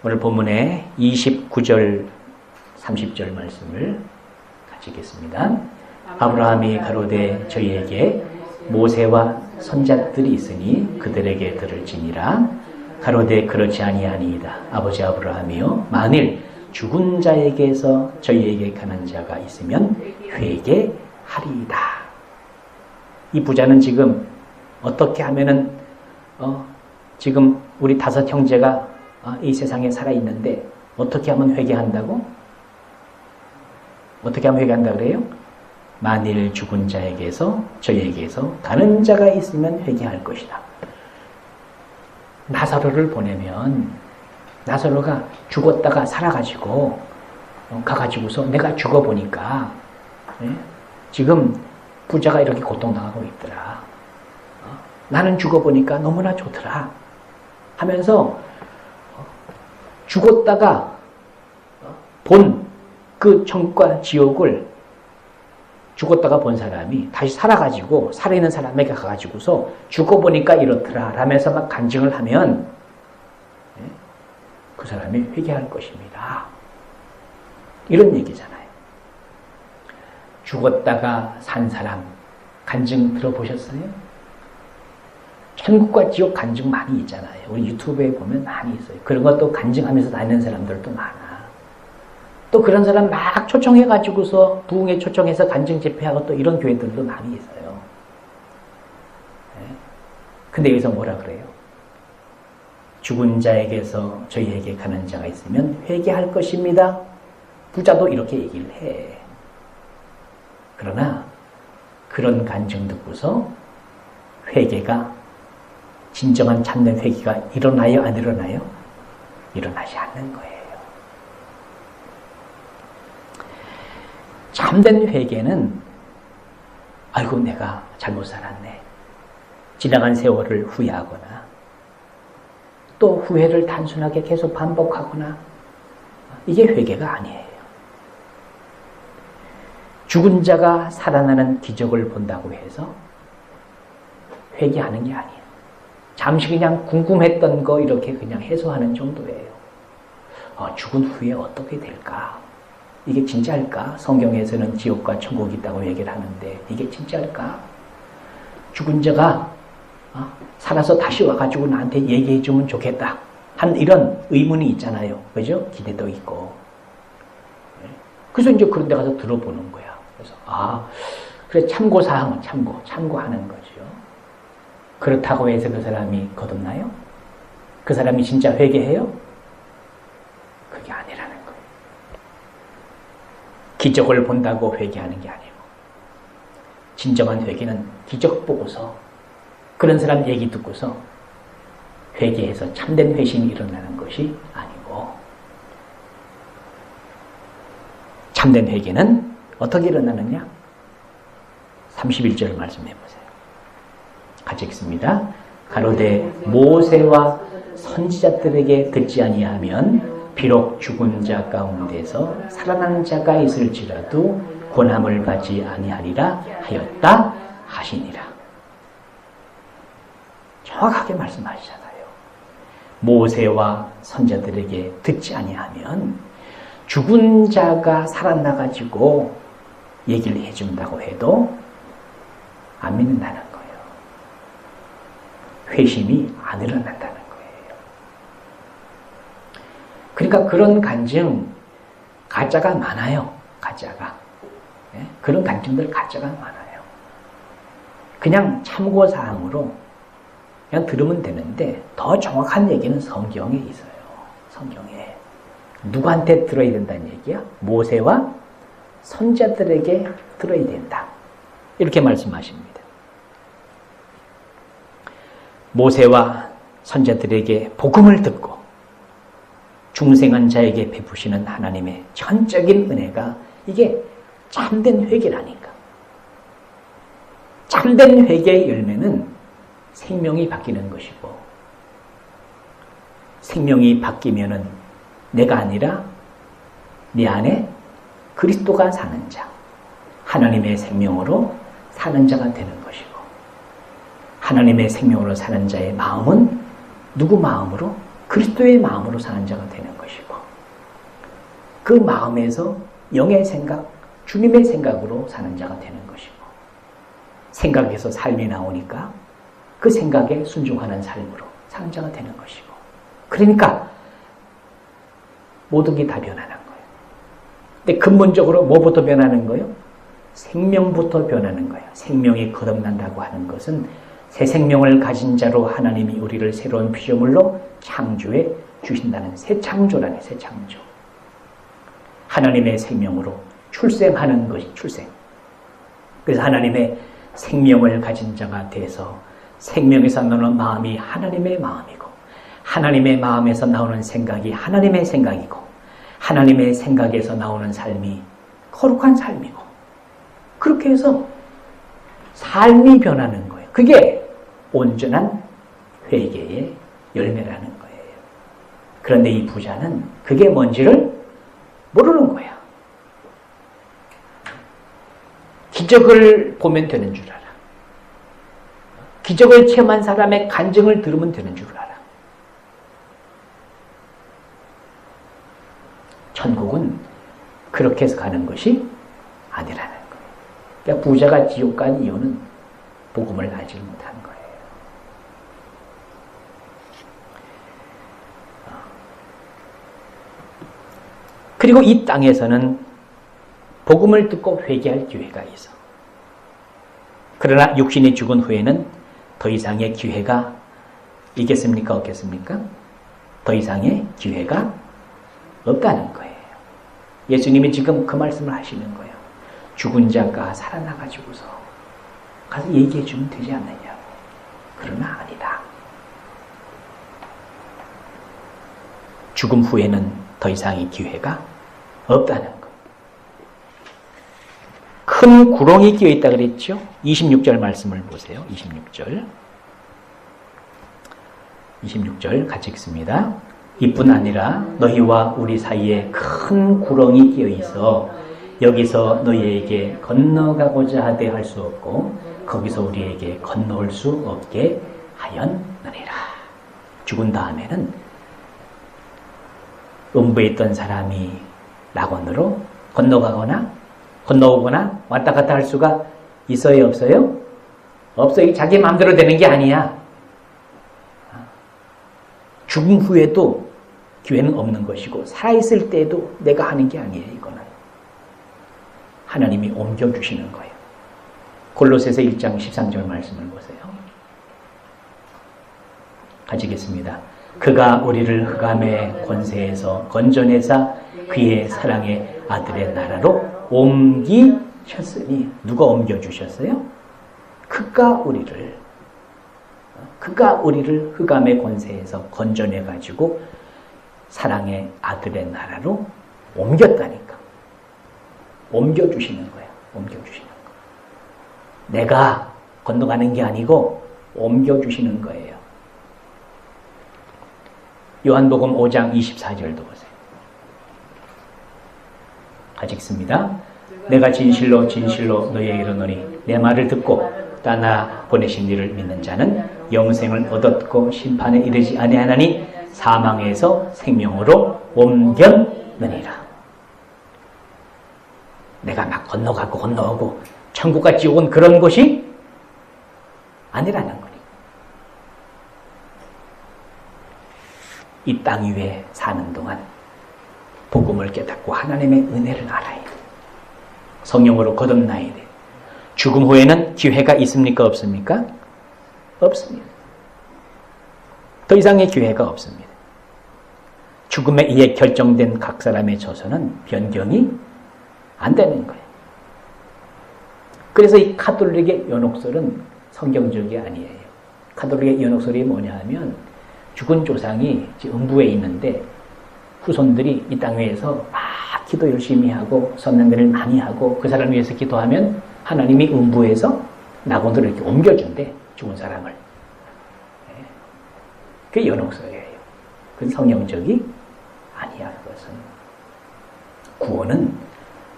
오늘 본문의 29절 30절 말씀을 같이 읽겠습니다. 아브라함이 가로되 저희에게 모세와 선자들이 있으니 그들에게 들을지니라. 가로되 그렇지 아니하니이다. 아버지 아브라함이요 만일 죽은 자에게서 저희에게 가는 자가 있으면 회개하리이다. 이 부자는 지금 어떻게 하면은 지금 우리 5 형제가 이 세상에 살아있는데 어떻게 하면 회개한다고? 어떻게 하면 회개한다 그래요? 만일 죽은 자에게서 저희에게서 가는 자가 있으면 회개할 것이다. 나사로를 보내면 나사로가 죽었다가 살아가지고 가가지고서 내가 죽어보니까 지금 부자가 이렇게 고통당하고 있더라. 나는 죽어보니까 너무나 좋더라 하면서 죽었다가 본 그 천국과 지옥을 죽었다가 본 사람이 다시 살아가지고 살아있는 사람에게 가가지고서 죽어보니까 이렇더라 라면서 막 간증을 하면 그 사람이 회개할 것입니다. 이런 얘기잖아요. 죽었다가 산 사람 간증 들어보셨어요? 천국과 지옥 간증 많이 있잖아요. 우리 유튜브에 보면 많이 있어요. 그런 것도 간증하면서 다니는 사람들도 많아. 또 그런 사람 막 초청해가지고서 부흥회 초청해서 간증 집회하고 또 이런 교회들도 많이 있어요. 근데 여기서 뭐라 그래요? 죽은 자에게서 저희에게 가는 자가 있으면 회개할 것입니다. 부자도 이렇게 얘기를 해. 그러나 그런 간증 듣고서 회개가 진정한 참된 회개가 일어나요? 안 일어나요? 일어나지 않는 거예요. 참된 회개는 아이고 내가 잘못 살았네. 지나간 세월을 후회하거나 또 후회를 단순하게 계속 반복하거나 이게 회개가 아니에요. 죽은 자가 살아나는 기적을 본다고 해서 회개하는 게 아니에요. 잠시 그냥 궁금했던 거 이렇게 그냥 해소하는 정도예요. 죽은 후에 어떻게 될까? 이게 진짜일까? 성경에서는 지옥과 천국이 있다고 얘기를 하는데 이게 진짜일까? 죽은 자가 살아서 다시 와가지고 나한테 얘기해주면 좋겠다. 한 이런 의문이 있잖아요. 그죠? 기대도 있고. 그래서 이제 그런 데 가서 들어보는 거야. 그래서 그래 참고사항은 참고하는 거죠. 그렇다고 해서 그 사람이 거듭나요? 그 사람이 진짜 회개해요? 그게 아니라는 거예요. 기적을 본다고 회개하는 게 아니고 진정한 회개는 기적 보고서 그런 사람 얘기 듣고서 회개해서 참된 회심이 일어나는 것이 아니고 참된 회개는 어떻게 일어나느냐? 31절 말씀해 보세요. 같이 읽습니다. 가로되 모세와 선지자들에게 듣지 아니하면 비록 죽은 자 가운데서 살아난 자가 있을지라도 권함을 받지 아니하리라 하였다 하시니라. 정확하게 말씀하시잖아요. 모세와 선지자들에게 듣지 아니하면 죽은 자가 살아나가지고 얘기를 해준다고 해도 안 믿는다는 거예요. 회심이 안 일어난다는 거예요. 그러니까 그런 간증 가짜가 많아요. 가짜가. 그런 간증들 가짜가 많아요. 그냥 참고사항으로 그냥 들으면 되는데 더 정확한 얘기는 성경에 있어요. 성경에. 누구한테 들어야 된다는 얘기야? 모세와 선지자들에게 들어야 된다. 이렇게 말씀하십니다. 모세와 선지자들에게 복음을 듣고 중생한 자에게 베푸시는 하나님의 전적인 은혜가 이게 참된 회개라니까. 참된 회개의 열매는 생명이 바뀌는 것이고 생명이 바뀌면은 내가 아니라 내 안에 그리스도가 사는 자, 하나님의 생명으로 사는 자가 되는 것이고 하나님의 생명으로 사는 자의 마음은 누구 마음으로? 그리스도의 마음으로 사는 자가 되는 것이고 그 마음에서 영의 생각, 주님의 생각으로 사는 자가 되는 것이고 생각에서 삶이 나오니까 그 생각에 순종하는 삶으로 사는 자가 되는 것이고 그러니까 모든 게 다 변하는 거예요. 근데 근본적으로 뭐부터 변하는 거예요? 생명부터 변하는 거예요. 생명이 거듭난다고 하는 것은 새 생명을 가진 자로 하나님이 우리를 새로운 피조물로 창조해 주신다는 새 창조라네. 새 창조. 하나님의 생명으로 출생하는 것이 출생. 그래서 하나님의 생명을 가진 자가 돼서 생명에서 나오는 마음이 하나님의 마음이고 하나님의 마음에서 나오는 생각이 하나님의 생각이고 하나님의 생각에서 나오는 삶이 거룩한 삶이고 그렇게 해서 삶이 변하는 거예요. 그게 온전한 회개의 열매라는 거예요. 그런데 이 부자는 그게 뭔지를 모르는 거야. 기적을 보면 되는 줄 알아. 기적을 체험한 사람의 간증을 들으면 되는 줄 알아. 천국은 그렇게 해서 가는 것이 아니라는 거예요. 그러니까 부자가 지옥 간 이유는 복음을 알지 못한 거예요. 그리고 이 땅에서는 복음을 듣고 회개할 기회가 있어. 그러나 육신이 죽은 후에는 더 이상의 기회가 있겠습니까? 없겠습니까? 더 이상의 기회가 없다는 거예요. 예수님이 지금 그 말씀을 하시는 거예요. 죽은 자가 살아나가지고서 가서 얘기해 주면 되지 않느냐고. 그러나 아니다. 죽음 후에는 더 이상의 기회가 없다는 거예요. 큰 구렁이 끼어 있다 그랬죠? 26절 말씀을 보세요. 26절 같이 읽습니다. 이뿐 아니라 너희와 우리 사이에 큰 구렁이 끼어 있어 여기서 너희에게 건너가고자 하되 할 수 없고 거기서 우리에게 건너올 수 없게 하였느니라. 죽은 다음에는 음부에 있던 사람이 낙원으로 건너오거나 왔다 갔다 할 수가 있어요? 없어요? 없어요. 자기 마음대로 되는 게 아니야. 죽음 후에도 기회는 없는 것이고 살아있을 때에도 내가 하는 게 아니에요. 이거는 하나님이 옮겨주시는 거예요. 골로새서 1장 13절 말씀을 보세요. 같이 읽겠습니다. 그가 우리를 흑암의 권세에서 건져내사 그의 사랑의 아들의 나라로 옮기셨으니 누가 옮겨주셨어요? 그가 우리를 흑암의 권세에서 건져내가지고 사랑의 아들의 나라로 옮겼다니까. 옮겨주시는 거야. 옮겨주시는 거. 내가 건너가는 게 아니고 옮겨주시는 거예요. 요한복음 5장 24절도 보세요. 같이 읽습니다. 내가 진실로 진실로 너희에게 이르노니 내 말을 듣고 따나 보내신 이를 믿는 자는 영생을 얻었고 심판에 이르지 아니하나니 사망에서 생명으로 옮겼느니라. 내가 막 건너오고 천국과 지옥은 그런 곳이 아니라는 거니. 이 땅 위에 사는 동안 복음을 깨닫고 하나님의 은혜를 알아야 돼. 성령으로 거듭나야 돼. 죽음 후에는 기회가 있습니까? 없습니까? 없습니다. 더 이상의 기회가 없습니다. 죽음에 의해 결정된 각 사람의 처소는 변경이 안 되는 거예요. 그래서 이 가톨릭의 연옥설은 성경적이 아니에요. 가톨릭의 연옥설이 뭐냐 하면 죽은 조상이 음부에 있는데 후손들이 이 땅 위에서 막 기도 열심히 하고 선행들을 많이 하고 그 사람을 위해서 기도하면 하나님이 음부에서 낙원으로 이렇게 옮겨준대. 죽은 사람을. 그게 연옥설이에요. 그건 성경적이 아니야. 그것은 구원은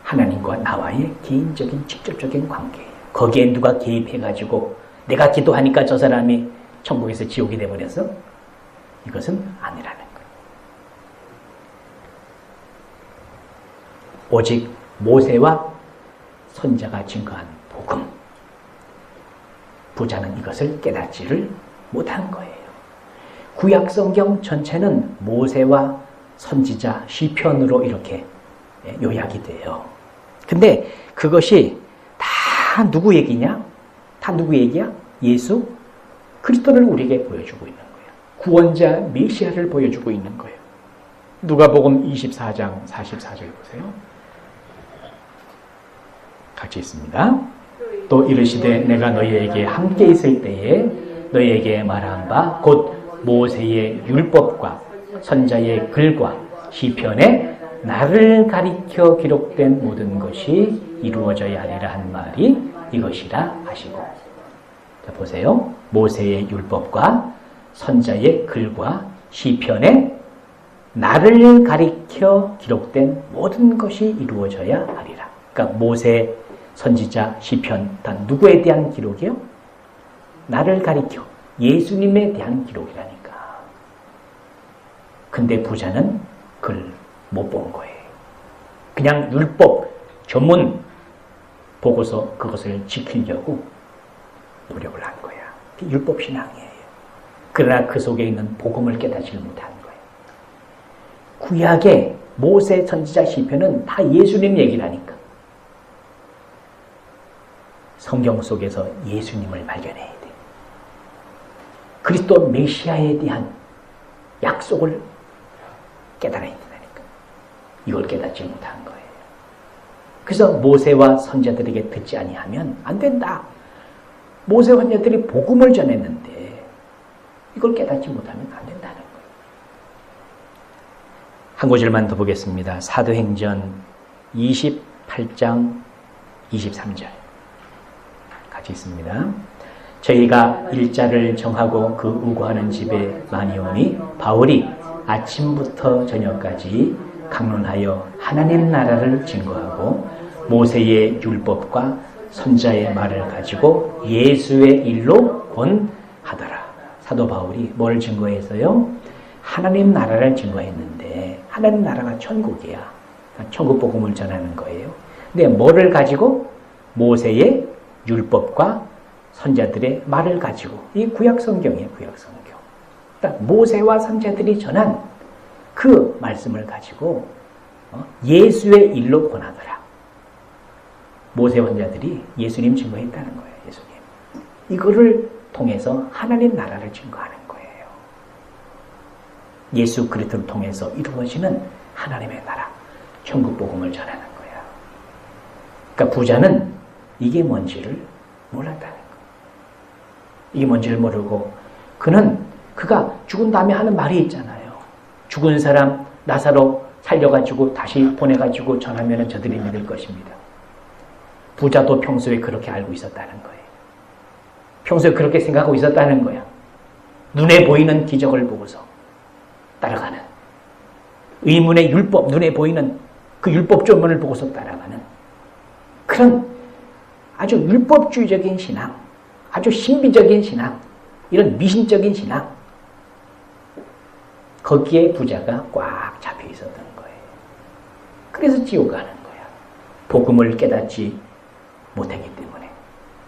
하나님과 나와의 개인적인 직접적인 관계예요. 거기에 누가 개입해가지고 내가 기도하니까 저 사람이 천국에서 지옥이 돼버려서 이것은 아니라는 거예요. 오직 모세와 선자가 증거한 복음. 부자는 이것을 깨닫지를 못한 거예요. 구약 성경 전체는 모세와 선지자 시편으로 이렇게 요약이 돼요. 근데 그것이 다 누구 얘기냐? 다 누구 얘기야? 예수 그리스도를 우리에게 보여주고 있는 거예요. 구원자 메시아를 보여주고 있는 거예요. 누가복음 24장 44절 보세요. 같이 있습니다. 또 이르시되 내가 너희에게 함께 있을 때에 너희에게 말한 바 곧 모세의 율법과 선자의 글과 시편에 나를 가리켜 기록된 모든 것이 이루어져야 하리라 한 말이 이것이라 하시고. 자, 보세요. 모세의 율법과 선자의 글과 시편에 나를 가리켜 기록된 모든 것이 이루어져야 하리라. 그러니까 모세 선지자, 시편 다 누구에 대한 기록이요? 나를 가리켜 예수님에 대한 기록이라니까. 근데 부자는 그걸 못 본 거예요. 그냥 율법 전문 보고서 그것을 지키려고 노력을 한 거야. 율법 신앙이에요. 그러나 그 속에 있는 복음을 깨닫지 못한 거예요. 구약의 모세, 선지자, 시편은 다 예수님 얘기라니까. 성경 속에서 예수님을 발견해야 돼. 그리스도 메시아에 대한 약속을 깨달아야 된다니까. 이걸 깨닫지 못한 거예요. 그래서 모세와 선지자들에게 듣지 아니하면 안 된다. 모세 선지자들이 복음을 전했는데 이걸 깨닫지 못하면 안 된다는 거예요. 한 구절만 더 보겠습니다. 사도행전 28장 23절 같이 있습니다. 저희가 일자를 정하고 그 우거하는 집에 많이 오니 바울이 아침부터 저녁까지 강론하여 하나님 나라를 증거하고 모세의 율법과 선자의 말을 가지고 예수의 일로 권하더라. 사도 바울이 뭘 증거했어요? 하나님 나라를 증거했는데 하나님 나라가 천국이야. 천국 복음을 전하는 거예요. 근데 뭐를 가지고? 모세의 율법과 선자들의 말을 가지고. 이 구약 성경이에요. 구약 성경. 그러니까 모세와 선자들이 전한 그 말씀을 가지고 예수의 일로 권하더라. 모세 선자들이 예수님 증거했다는 거예요. 예수님. 이거를 통해서 하나님 나라를 증거하는 거예요. 예수 그리스도를 통해서 이루어지는 하나님의 나라, 천국 복음을 전하는 거야. 그러니까 부자는 이게 뭔지를 몰랐다는 거예요. 이게 뭔지를 모르고 그가 죽은 다음에 하는 말이 있잖아요. 죽은 사람 나사로 살려가지고 다시 보내가지고 전하면 저들이 믿을 것입니다. 부자도 평소에 그렇게 알고 있었다는 거예요. 평소에 그렇게 생각하고 있었다는 거야. 눈에 보이는 기적을 보고서 따라가는, 의문의 율법, 눈에 보이는 그 율법조문을 보고서 따라가는 그런 아주 율법주의적인 신앙, 아주 신비적인 신앙, 이런 미신적인 신앙, 거기에 부자가 꽉 잡혀 있었던 거예요. 그래서 지옥 가는 거야. 복음을 깨닫지 못했기 때문에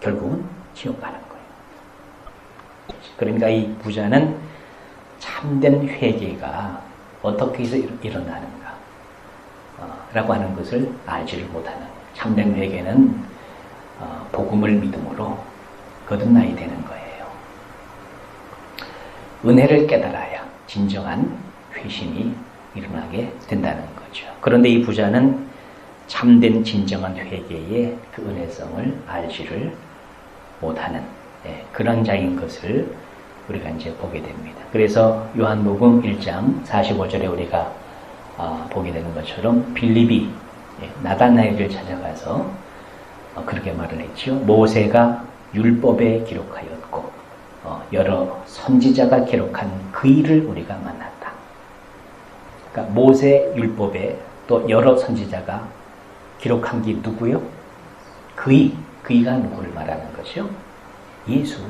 결국은 지옥 가는 거예요. 그러니까 이 부자는 참된 회개가 어떻게 해서 일어나는가 라고 하는 것을 알지를 못하는, 참된 회개는 복음을 믿음으로 거듭나야 되는 거예요. 은혜를 깨달아야 진정한 회심이 일어나게 된다는 거죠. 그런데 이 부자는 참된 진정한 회개의 그 은혜성을 알지를 못하는 그런 자인 것을 우리가 이제 보게 됩니다. 그래서 요한복음 1장 45절에 우리가 보게 되는 것처럼 빌립이 나다나엘을 찾아가서 그렇게 말을 했죠. 모세가 율법에 기록하였고 여러 선지자가 기록한 그 일을 우리가 만났다. 그러니까 모세 율법에 또 여러 선지자가 기록한 게 누구요? 그이가 누구를 말하는 것이요? 예수,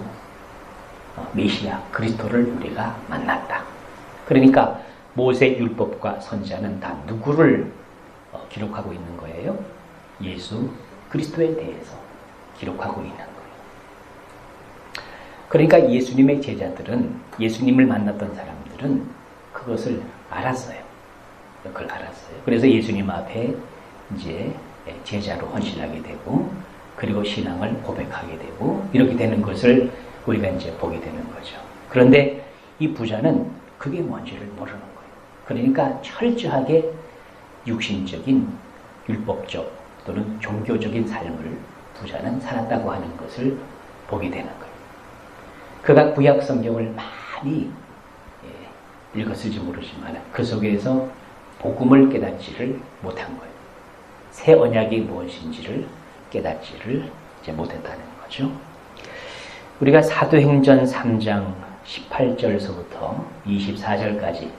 메시아, 그리스도를 우리가 만났다. 그러니까 모세 율법과 선지자는 다 누구를 기록하고 있는 거예요? 예수 그리스도에 대해서 기록하고 있는 거예요. 그러니까 예수님의 제자들은, 예수님을 만났던 사람들은 그것을 알았어요. 그걸 알았어요. 그래서 예수님 앞에 이제 제자로 헌신하게 되고, 그리고 신앙을 고백하게 되고, 이렇게 되는 것을 우리가 이제 보게 되는 거죠. 그런데 이 부자는 그게 뭔지를 모르는 거예요. 그러니까 철저하게 육신적인, 율법적 또는 종교적인 삶을 부자는 살았다고 하는 것을 보게 되는 거예요. 그가 구약 성경을 많이 읽었을지 모르지만 그 속에서 복음을 깨닫지를 못한 거예요. 새 언약이 무엇인지를 깨닫지를 이제 못했다는 거죠. 우리가 사도행전 3장 18절서부터 24절까지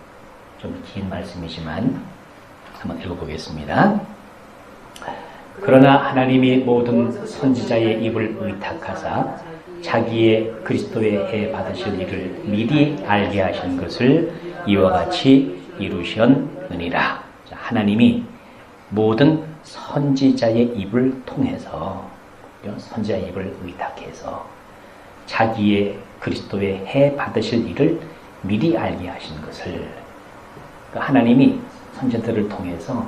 좀 긴 말씀이지만 한번 읽어보겠습니다. 그러나 하나님이 모든 선지자의 입을 의탁하사 자기의 그리스도의 해 받으실 일을 미리 알게 하신 것을 이와 같이 이루셨느니라. 하나님이 모든 선지자의 입을 통해서, 선지자의 입을 의탁해서 자기의 그리스도의 해 받으실 일을 미리 알게 하신 것을, 하나님이 선지자들을 통해서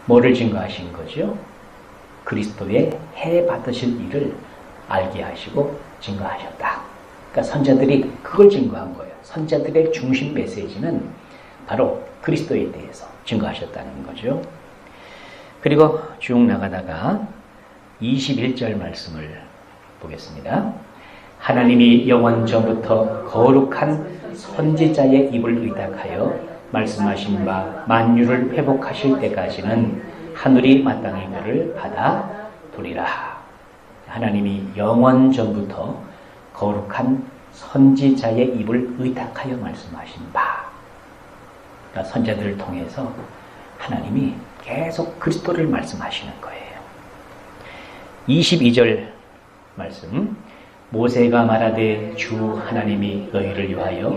뭐를 증거하신 거죠? 그리스도의 해 받으실 일을 알게 하시고 증거하셨다. 그러니까 선지자들이 그걸 증거한 거예요. 선지자들의 중심 메시지는 바로 그리스도에 대해서 증거하셨다는 거죠. 그리고 쭉 나가다가 21절 말씀을 보겠습니다. 하나님이 영원 전부터 거룩한 선지자의 입을 의탁하여 말씀하신 바 만유를 회복하실 때까지는 하늘이 마땅히 그를 받아두리라. 하나님이 영원 전부터 거룩한 선지자의 입을 의탁하여 말씀하신 바, 그러니까 선지자들을 통해서 하나님이 계속 그리스도를 말씀하시는 거예요. 22절 말씀, 모세가 말하되 주 하나님이 너희를 위하여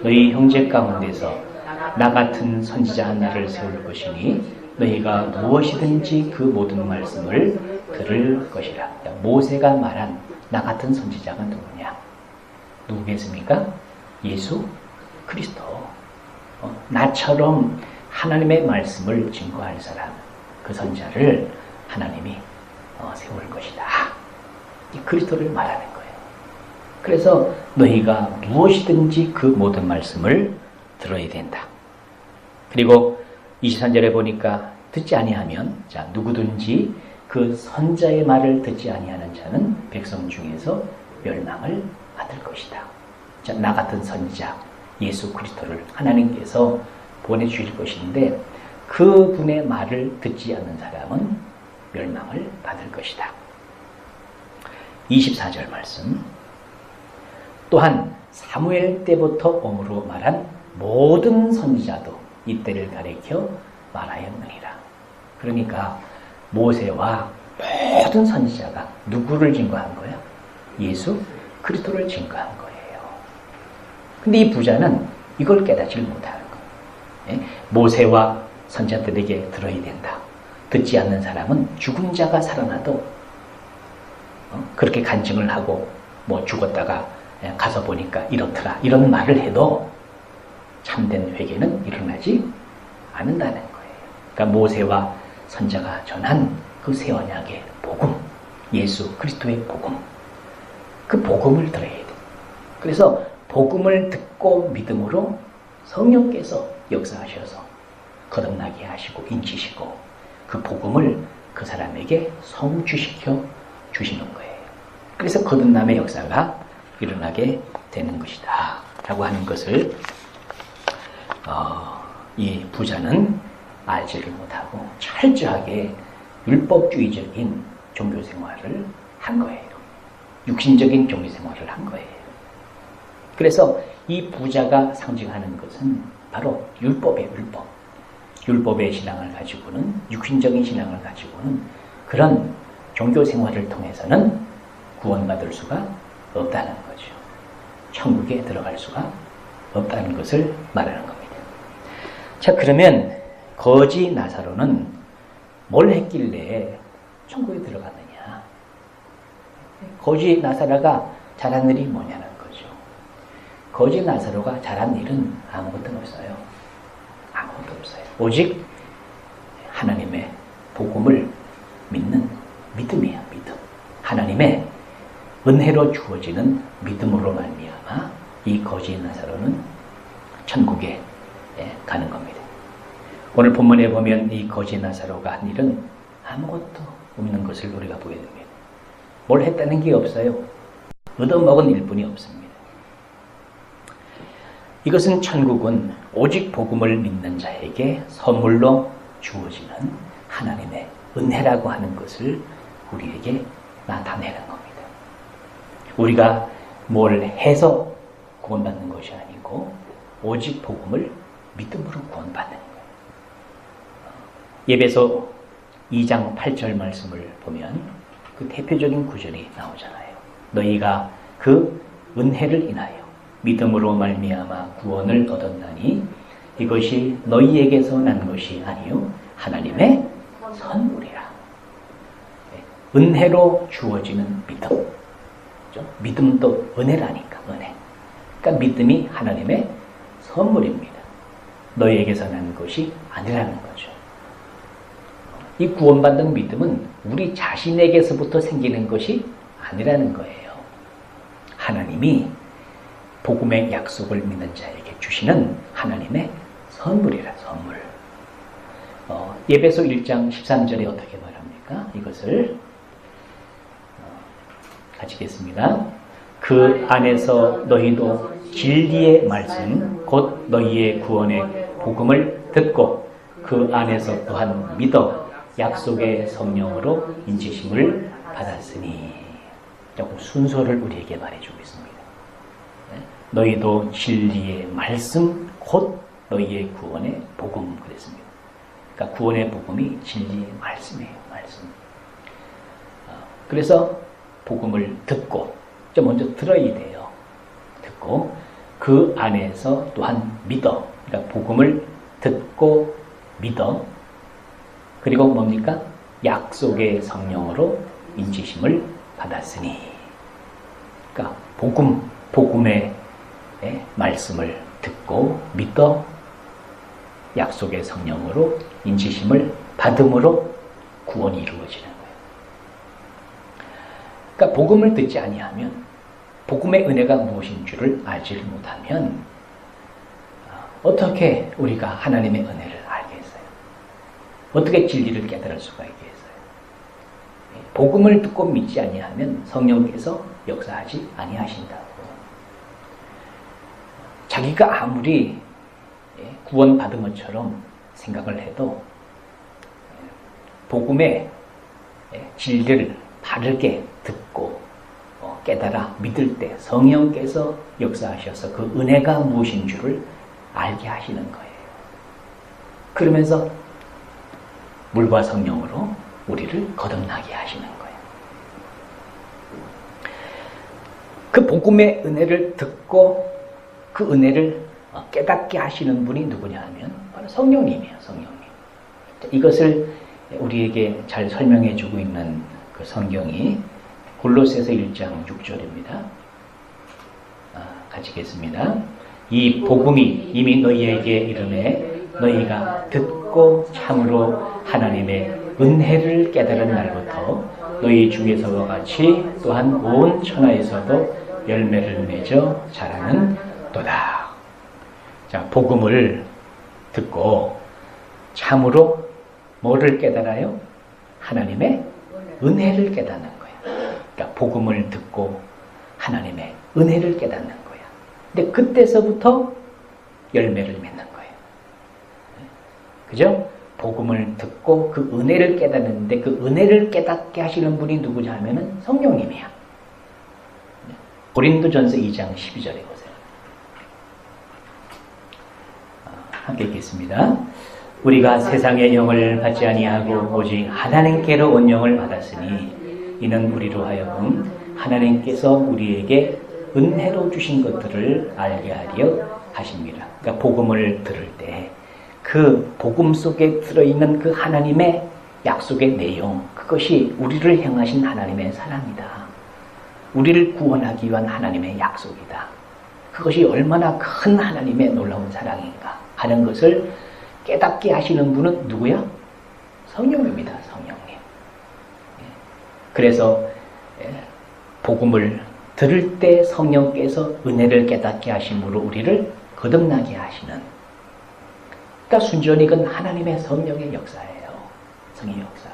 너희 형제 가운데서 나 같은 선지자 하나를 세울 것이니 너희가 무엇이든지 그 모든 말씀을 들을 것이라. 모세가 말한 나 같은 선지자가 누구냐? 누구겠습니까? 예수 그리스도. 나처럼 하나님의 말씀을 증거할 사람, 그 선지자를 하나님이 세울 것이다. 이 그리스도를 말하는 거예요. 그래서 너희가 무엇이든지 그 모든 말씀을 들어야 된다. 그리고 23절에 보니까 듣지 아니하면, 자, 누구든지 그 선자의 말을 듣지 아니하는 자는 백성 중에서 멸망을 받을 것이다. 자, 나 같은 선지자 예수 그리스도를 하나님께서 보내주실 것인데 그 분의 말을 듣지 않는 사람은 멸망을 받을 것이다. 24절 말씀, 또한 사무엘 때부터 om으로 말한 모든 선지자도 이때를 가리켜 말하였느니라. 그러니까 모세와 모든 선지자가 누구를 증거한 거야? 예수 그리스도를 증거한 거예요. 근데 이 부자는 이걸 깨닫지 못하는 거예요. 모세와 선지자들에게 들어야 된다. 듣지 않는 사람은 죽은 자가 살아나도 그렇게 간증을 하고 뭐 죽었다가 가서 보니까 이렇더라 이런 말을 해도 참된 회개는 일어나지 않는다는 거예요. 그러니까 모세와 선지자가 전한 그 새 언약의 복음, 예수 그리스도의 복음, 그 복음을 들어야 돼. 그래서 복음을 듣고 믿음으로 성령께서 역사하셔서 거듭나게 하시고 인치시고 그 복음을 그 사람에게 성취시켜 주시는 거예요. 그래서 거듭남의 역사가 일어나게 되는 것이다 라고 하는 것을 이 부자는 알지를 못하고 철저하게 율법주의적인 종교생활을 한 거예요. 육신적인 종교생활을 한 거예요. 그래서 이 부자가 상징하는 것은 바로 율법이에요. 율법의 신앙을 가지고는, 육신적인 신앙을 가지고는 그런 종교생활을 통해서는 구원받을 수가 없다는 거죠. 천국에 들어갈 수가 없다는 것을 말하는 겁니다. 자, 그러면 거지 나사로는 뭘 했길래 천국에 들어갔느냐? 거지 나사로가 잘한 일이 뭐냐는 거죠. 거지 나사로가 잘한 일은 아무것도 없어요. 아무것도 없어요. 오직 하나님의 복음을 믿는 믿음이에요. 믿음. 하나님의 은혜로 주어지는 믿음으로 말미암아 이 거지 나사로는 천국에 가는 겁니다. 오늘 본문에 보면 이 거지 나사로가 한 일은 아무것도 없는 것을 우리가 보게 됩니다. 뭘 했다는 게 없어요. 얻어먹은 일뿐이 없습니다. 이것은 천국은 오직 복음을 믿는 자에게 선물로 주어지는 하나님의 은혜라고 하는 것을 우리에게 나타내는 겁니다. 우리가 뭘 해서 구원받는 것이 아니고 오직 복음을 믿음으로 구원받는 거예요. 예배소 2장 8절 말씀을 보면 그 대표적인 구절이 나오잖아요. 너희가 그 은혜를 인하여 믿음으로 말미암아 구원을 얻었나니 이것이 너희에게서 난 것이 아니요 하나님의 선물이라. 은혜로 주어지는 믿음. 그렇죠? 믿음도 은혜라니까, 은혜. 그러니까 믿음이 하나님의 선물입니다. 너희에게서 난 것이 아니라는 거죠. 이 구원받는 믿음은 우리 자신에게서부터 생기는 것이 아니라는 거예요. 하나님이 복음의 약속을 믿는 자에게 주시는 하나님의 선물이라, 선물. 에베소 1장 13절에 어떻게 말합니까? 이것을 가지겠습니다. 그 안에서 너희도 진리의 말씀, 곧 너희의 구원의 복음을 듣고 그 안에서 또한 믿어 약속의 성령으로 인치심을 받았으니. 조금 순서를 우리에게 말해주고 있습니다. 너희도 진리의 말씀, 곧 너희의 구원의 복음 그랬습니다. 그러니까 구원의 복음이 진리의 말씀이에요. 말씀. 그래서 복음을 듣고, 먼저 들어야 돼요. 듣고 그 안에서 또한 믿어. 그러니까 복음을 듣고 믿어. 그리고 뭡니까? 약속의 성령으로 인치심을 받았으니. 그러니까 복음의 말씀을 듣고 믿어 약속의 성령으로 인치심을 받음으로 구원이 이루어지는 거예요. 그러니까 복음을 듣지 아니하면, 복음의 은혜가 무엇인 줄을 알지를 못하면 어떻게 우리가 하나님의 은혜를 알겠어요? 어떻게 진리를 깨달을 수가 있겠어요? 복음을 듣고 믿지 아니하면 성령께서 역사하지 아니하신다고. 자기가 아무리 구원받은 것처럼 생각을 해도 복음의 진리를 바르게 듣고 깨달아 믿을 때 성령께서 역사하셔서 그 은혜가 무엇인 줄을 알게 하시는 거예요. 그러면서 물과 성령으로 우리를 거듭나게 하시는 거예요. 그 복음의 은혜를 듣고 그 은혜를 깨닫게 하시는 분이 누구냐 하면 바로 성령님이에요. 성령님. 이것을 우리에게 잘 설명해 주고 있는 그 성경이 골로새서 1장 6절입니다. 가지겠습니다. 이 복음이 이미 너희에게 이르매 너희가 듣고 참으로 하나님의 은혜를 깨달은 날부터 너희 중에서와 같이 또한 온 천하에서도 열매를 맺어 자라는 도다. 자, 복음을 듣고 참으로 뭐를 깨달아요? 하나님의 은혜를 깨닫는 거예요. 그러니까 복음을 듣고 하나님의 은혜를 깨닫는 거야. 근데 그때서부터 열매를 맺는 거예요. 그죠? 복음을 듣고 그 은혜를 깨닫는데 그 은혜를 깨닫게 하시는 분이 누구냐 하면은 성령님이야. 고린도전서 2장 12절에 보세요. 함께 읽겠습니다. 우리가 세상의 영을 받지 아니하고 오직 하나님께로 온 영을 받았으니 이는 우리로 하여금 하나님께서 우리에게 은혜로 주신 것들을 알게 하려 하십니다. 그러니까 복음을 들을 때 그 복음 속에 들어있는 그 하나님의 약속의 내용, 그것이 우리를 향하신 하나님의 사랑이다. 우리를 구원하기 위한 하나님의 약속이다. 그것이 얼마나 큰 하나님의 놀라운 사랑인가 하는 것을 깨닫게 하시는 분은 누구야? 성령입니다. 성령님. 그래서 복음을 들을 때 성령께서 은혜를 깨닫게 하심으로 우리를 거듭나게 하시는, 그러니까 순전히 그건 하나님의 성령의 역사예요. 성의 역사.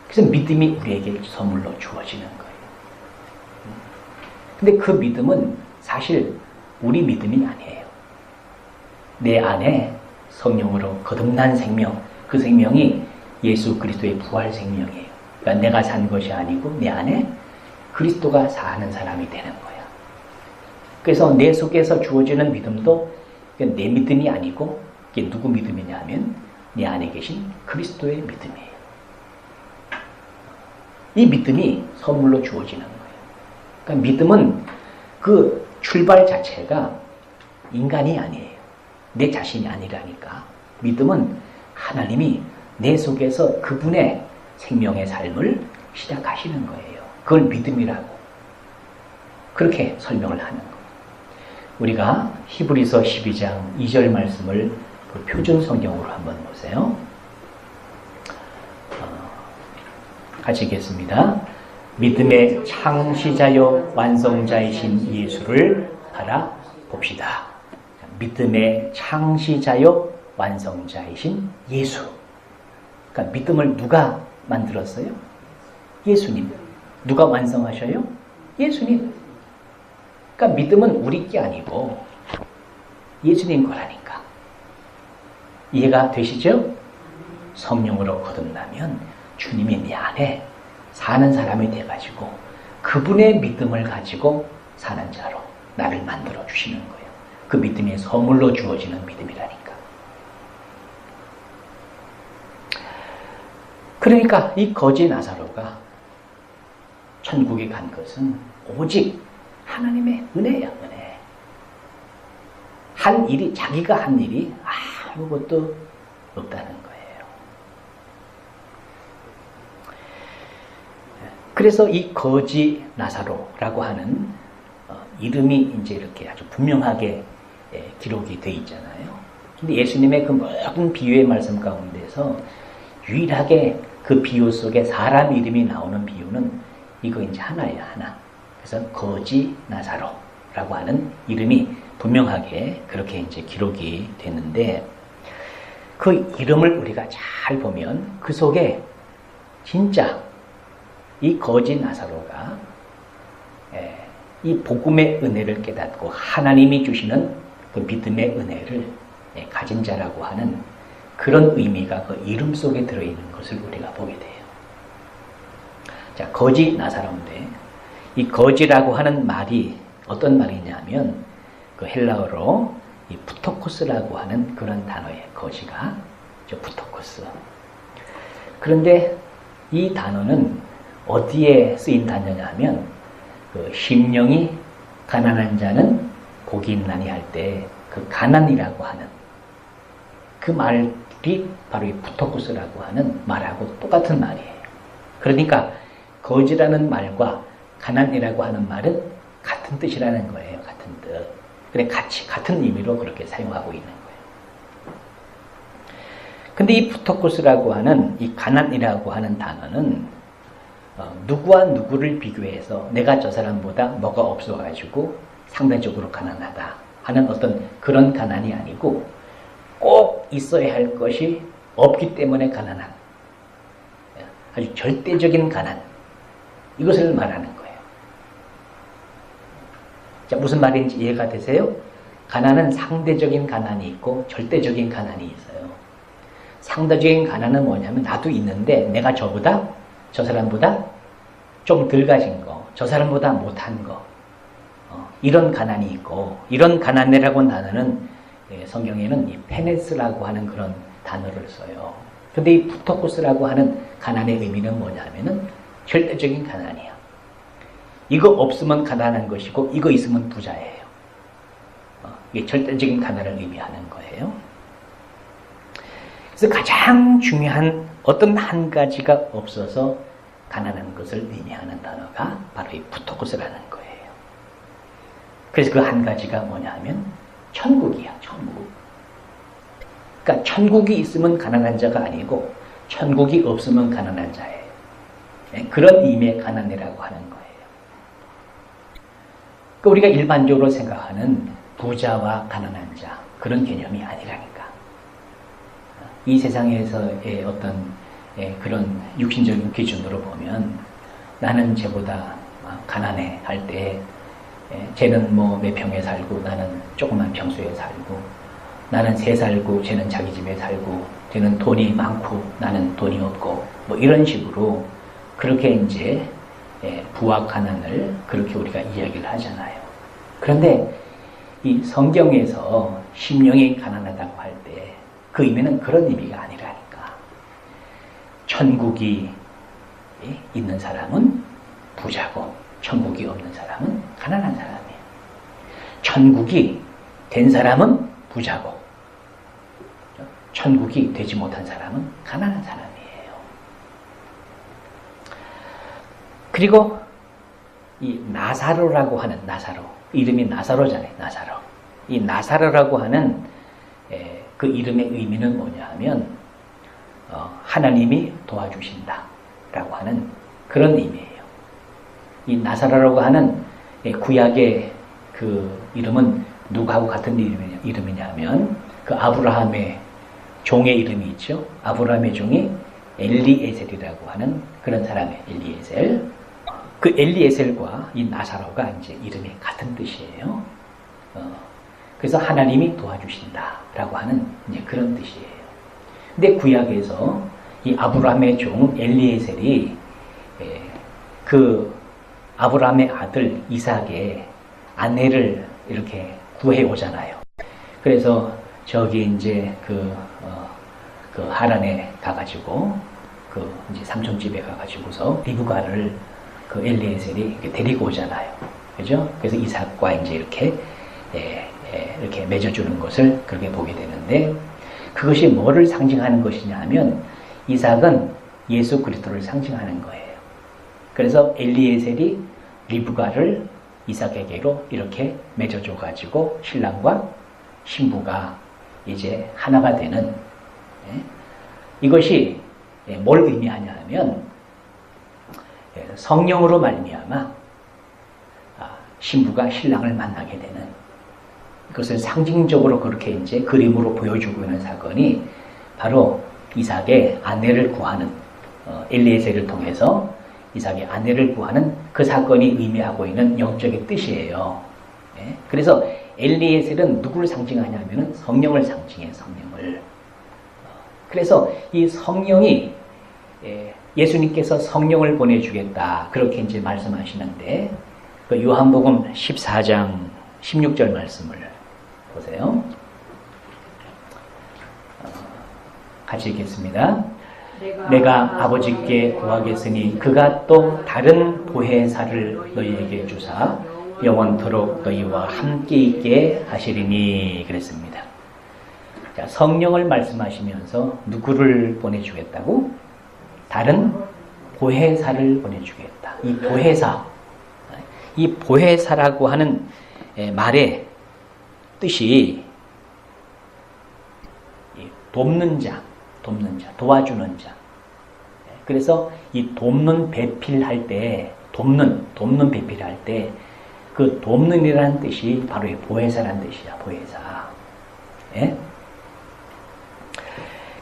그래서 믿음이 우리에게 선물로 주어지는 거예요. 근데 그 믿음은 사실 우리 믿음이 아니에요. 내 안에 성령으로 거듭난 생명, 그 생명이 예수 그리스도의 부활 생명이에요. 그러니까 내가 산 것이 아니고 내 안에 그리스도가 사는 사람이 되는 거야. 그래서 내 속에서 주어지는 믿음도 내 믿음이 아니고 이게 누구 믿음이냐 하면 내 안에 계신 그리스도의 믿음이에요. 이 믿음이 선물로 주어지는 거예요. 그러니까 믿음은 그 출발 자체가 인간이 아니에요. 내 자신이 아니라니까. 믿음은 하나님이 내 속에서 그분의 생명의 삶을 시작하시는 거예요. 그걸 믿음이라고 그렇게 설명을 하는 거예요. 우리가 히브리서 12장 2절 말씀을 그 표준 성경으로 한번 보세요. 같이 읽겠습니다. 믿음의 창시자요 완성자이신 예수를 바라봅시다. 믿음의 창시자요 완성자이신 예수. 그러니까 믿음을 누가 만들었어요? 예수님. 누가 완성하셔요? 예수님. 그러니까 믿음은 우리 게 아니고 예수님 거라니까. 이해가 되시죠? 성령으로 거듭나면 주님이 내 안에 사는 사람이 돼가지고 그분의 믿음을 가지고 사는 자로 나를 만들어 주시는 거예요. 그 믿음이 선물로 주어지는 믿음이라니까. 그러니까 이 거지 나사로가 천국에 간 것은 오직 하나님의 은혜야, 은혜. 한 일이, 자기가 한 일이 아무것도 없다는 거예요. 그래서 이 거지 나사로라고 하는 이름이 이제 이렇게 아주 분명하게 기록이 되어 있잖아요. 근데 예수님의 그 모든 비유의 말씀 가운데서 유일하게 그 비유 속에 사람 이름이 나오는 비유는 이거 이제 하나예요, 하나. 그래서 거지 나사로라고 하는 이름이 분명하게 그렇게 이제 기록이 됐는데 그 이름을 우리가 잘 보면 그 속에 진짜 이 거지 나사로가 이 복음의 은혜를 깨닫고 하나님이 주시는 그 믿음의 은혜를 가진 자라고 하는 그런 의미가 그 이름 속에 들어있는 것을 우리가 보게 돼요. 자, 거지 나사로인데 이 거지라고 하는 말이 어떤 말이냐면 그 헬라어로 이 푸토코스라고 하는 그런 단어의 거지가 푸토코스. 그런데 이 단어는 어디에 쓰인 단어냐 하면 그 심령이 가난한 자는 복이 있나니 할 때 그 가난이라고 하는 그 말이 바로 이 푸토코스라고 하는 말하고 똑같은 말이에요. 그러니까 거지라는 말과 가난이라고 하는 말은 같은 뜻이라는 거예요. 같은 뜻. 그래 같은 의미로 그렇게 사용하고 있는 거예요. 근데 이 푸토코스라고 하는 이 가난이라고 하는 단어는 누구와 누구를 비교해서 내가 저 사람보다 뭐가 없어가지고 상대적으로 가난하다 하는 어떤 그런 가난이 아니고 꼭 있어야 할 것이 없기 때문에 가난한 아주 절대적인 가난, 이것을 말하는 거예요. 자, 무슨 말인지 이해가 되세요? 가난은 상대적인 가난이 있고 절대적인 가난이 있어요. 상대적인 가난은 뭐냐면 나도 있는데 내가 저 사람보다 좀 덜 가진 거, 저 사람보다 못한 거, 이런 가난이 있고, 이런 가난이라고 하는 단어는 성경에는 이 페네스라고 하는 그런 단어를 써요. 근데 이 푸토코스라고 하는 가난의 의미는 뭐냐면은 절대적인 가난이야. 이거 없으면 가난한 것이고 이거 있으면 부자예요. 이게 절대적인 가난을 의미하는 거예요. 그래서 가장 중요한 어떤 한 가지가 없어서 가난한 것을 의미하는 단어가 바로 이 푸토코스라는 거예요. 그래서 그 한 가지가 뭐냐 하면 천국이야, 천국. 그러니까 천국이 있으면 가난한 자가 아니고 천국이 없으면 가난한 자예요. 그런 의미의 가난이라고 하는 거예요. 그러니까 우리가 일반적으로 생각하는 부자와 가난한 자, 그런 개념이 아니라니까. 이 세상에서의 어떤 그런 육신적인 기준으로 보면 나는 쟤보다 가난해 할 때 쟤는 뭐 몇 평에 살고 나는 조그만 평수에 살고 나는 새 살고 쟤는 자기 집에 살고 쟤는 돈이 많고 나는 돈이 없고 뭐 이런 식으로 그렇게 이제 부와 가난을 그렇게 우리가 이야기를 하잖아요. 그런데 이 성경에서 심령이 가난하다고 할 때 그 의미는 그런 의미가 아니라 천국이 있는 사람은 부자고 천국이 없는 사람은 가난한 사람이에요. 천국이 된 사람은 부자고 천국이 되지 못한 사람은 가난한 사람이에요. 그리고 이 나사로라고 하는 나사로, 이름이 나사로잖아요. 나사로. 이 나사로라고 하는 그 이름의 의미는 뭐냐 하면 하나님이 도와주신다 라고 하는 그런 의미예요. 이 나사로라고 하는 구약의 그 이름은 누구하고 같은 이름이냐면 그 아브라함의 종의 이름이 있죠. 아브라함의 종이 엘리에셀이라고 하는 그런 사람의 엘리에셀. 그 엘리에셀과 이 나사로가 이제 이름이 같은 뜻이에요. 그래서 하나님이 도와주신다라고 하는 이제 그런 뜻이에요. 근데 구약에서 이 아브라함의 종 엘리에셀이 그 아브라함의 아들 이삭의 아내를 이렇게 구해 오잖아요. 그래서 저기 이제 그 하란에 가가지고 그 이제 삼촌 집에 가가지고서 리브가를 그 엘리에셀이 데리고 오잖아요. 그죠? 그래서 이삭과 이제 이렇게 맺어주는 것을 그렇게 보게 되는데 그것이 뭐를 상징하는 것이냐 하면 이삭은 예수 그리스도를 상징하는 거예요. 그래서 엘리에셀이 리브가를 이삭에게로 이렇게 맺어줘가지고 신랑과 신부가 이제 하나가 되는 이것이 뭘 의미하냐 하면 성령으로 말미암아 신부가 신랑을 만나게 되는 그것을 상징적으로 그렇게 이제 그림으로 보여주고 있는 사건이 바로 이삭의 아내를 구하는 엘리에셀을 통해서 이삭의 아내를 구하는 그 사건이 의미하고 있는 영적인 뜻이에요. 그래서 엘리에셀은 누구를 상징하냐면 성령을 상징해요. 성령을. 그래서 이 성령이 예수님께서 성령을 보내주겠다 그렇게 이제 말씀하시는데 그 요한복음 14장 16절 말씀을 보세요. 같이 읽겠습니다. 내가 아버지께 구하겠으니 그가 또 다른 보혜사를 너희에게 주사 영원토록 너희와 함께 있게 하시리니 그랬습니다. 자, 성령을 말씀하시면서 누구를 보내주겠다고? 다른 보혜사를 보내주겠다. 이 보혜사라고 하는 말의 뜻이 돕는 자, 도와주는 자. 그래서 이 돕는 배필할 때, 돕는 배필할 때, 그 돕는이라는 뜻이 바로 이 보혜사라는 뜻이야, 보혜사. 예?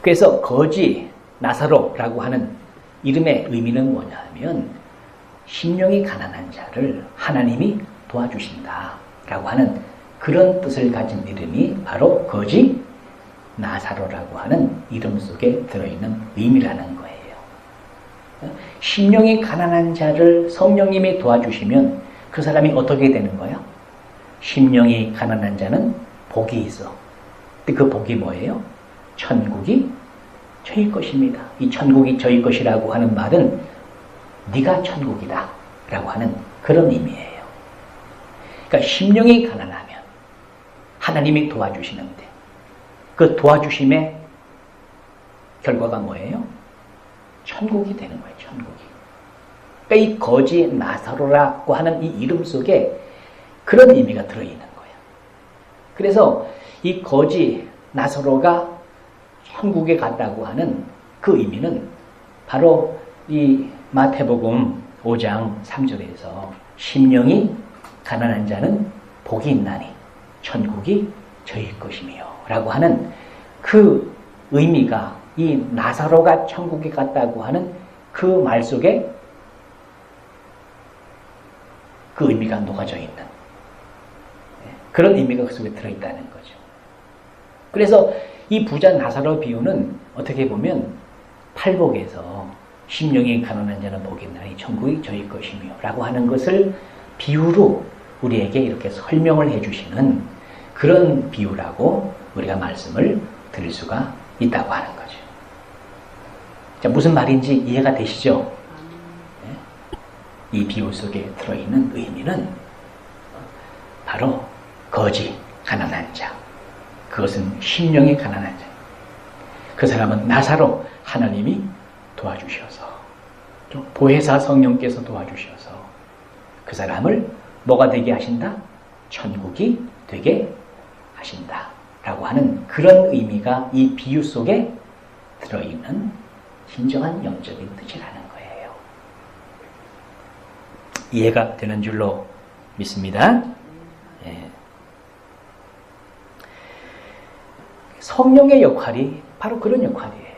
그래서 거지 나사로라고 하는 이름의 의미는 뭐냐 하면 심령이 가난한 자를 하나님이 도와주신다라고 하는 그런 뜻을 가진 이름이 바로 거지 나사로라고 하는 이름 속에 들어있는 의미라는 거예요. 심령이 가난한 자를 성령님이 도와주시면 그 사람이 어떻게 되는 거야? 심령이 가난한 자는 복이 있어. 근데 그 복이 뭐예요? 천국이 저희 것입니다. 이 천국이 저희 것이라고 하는 말은 네가 천국이다 라고 하는 그런 의미예요. 그러니까 심령이 가난하면 하나님이 도와주시는데 그 도와주심의 결과가 뭐예요? 천국이 되는 거예요. 천국이. 그러니까 이 거지 나사로라고 하는 이 이름 속에 그런 의미가 들어있는 거예요. 그래서 이 거지 나사로가 천국에 갔다고 하는 그 의미는 바로 이 마태복음 5장 3절에서 심령이 가난한 자는 복이 있나니 천국이 저희 것이며 라고 하는 그 의미가 이 나사로가 천국에 갔다고 하는 그 말 속에 그 의미가 녹아져 있는 그런 의미가 그 속에 들어있다는 거죠. 그래서 이 부자 나사로 비유는 어떻게 보면 팔복에서 심령이 가난한 자는 복이 있나니 천국이 저희 것이며 라고 하는 것을 비유로 우리에게 이렇게 설명을 해주시는 그런 비유라고 우리가 말씀을 드릴 수가 있다고 하는 거죠. 자, 무슨 말인지 이해가 되시죠? 이 비유 속에 들어있는 의미는 바로 거지, 가난한 자. 그것은 심령이 가난한 자. 그 사람은 나사로 하나님이 도와주셔서, 또 보혜사 성령께서 도와주셔서 그 사람을 뭐가 되게 하신다? 천국이 되게 하신다 라고 하는 그런 의미가 이 비유 속에 들어있는 진정한 영적인 뜻이라는 거예요. 이해가 되는 줄로 믿습니다. 예. 성령의 역할이 바로 그런 역할이에요.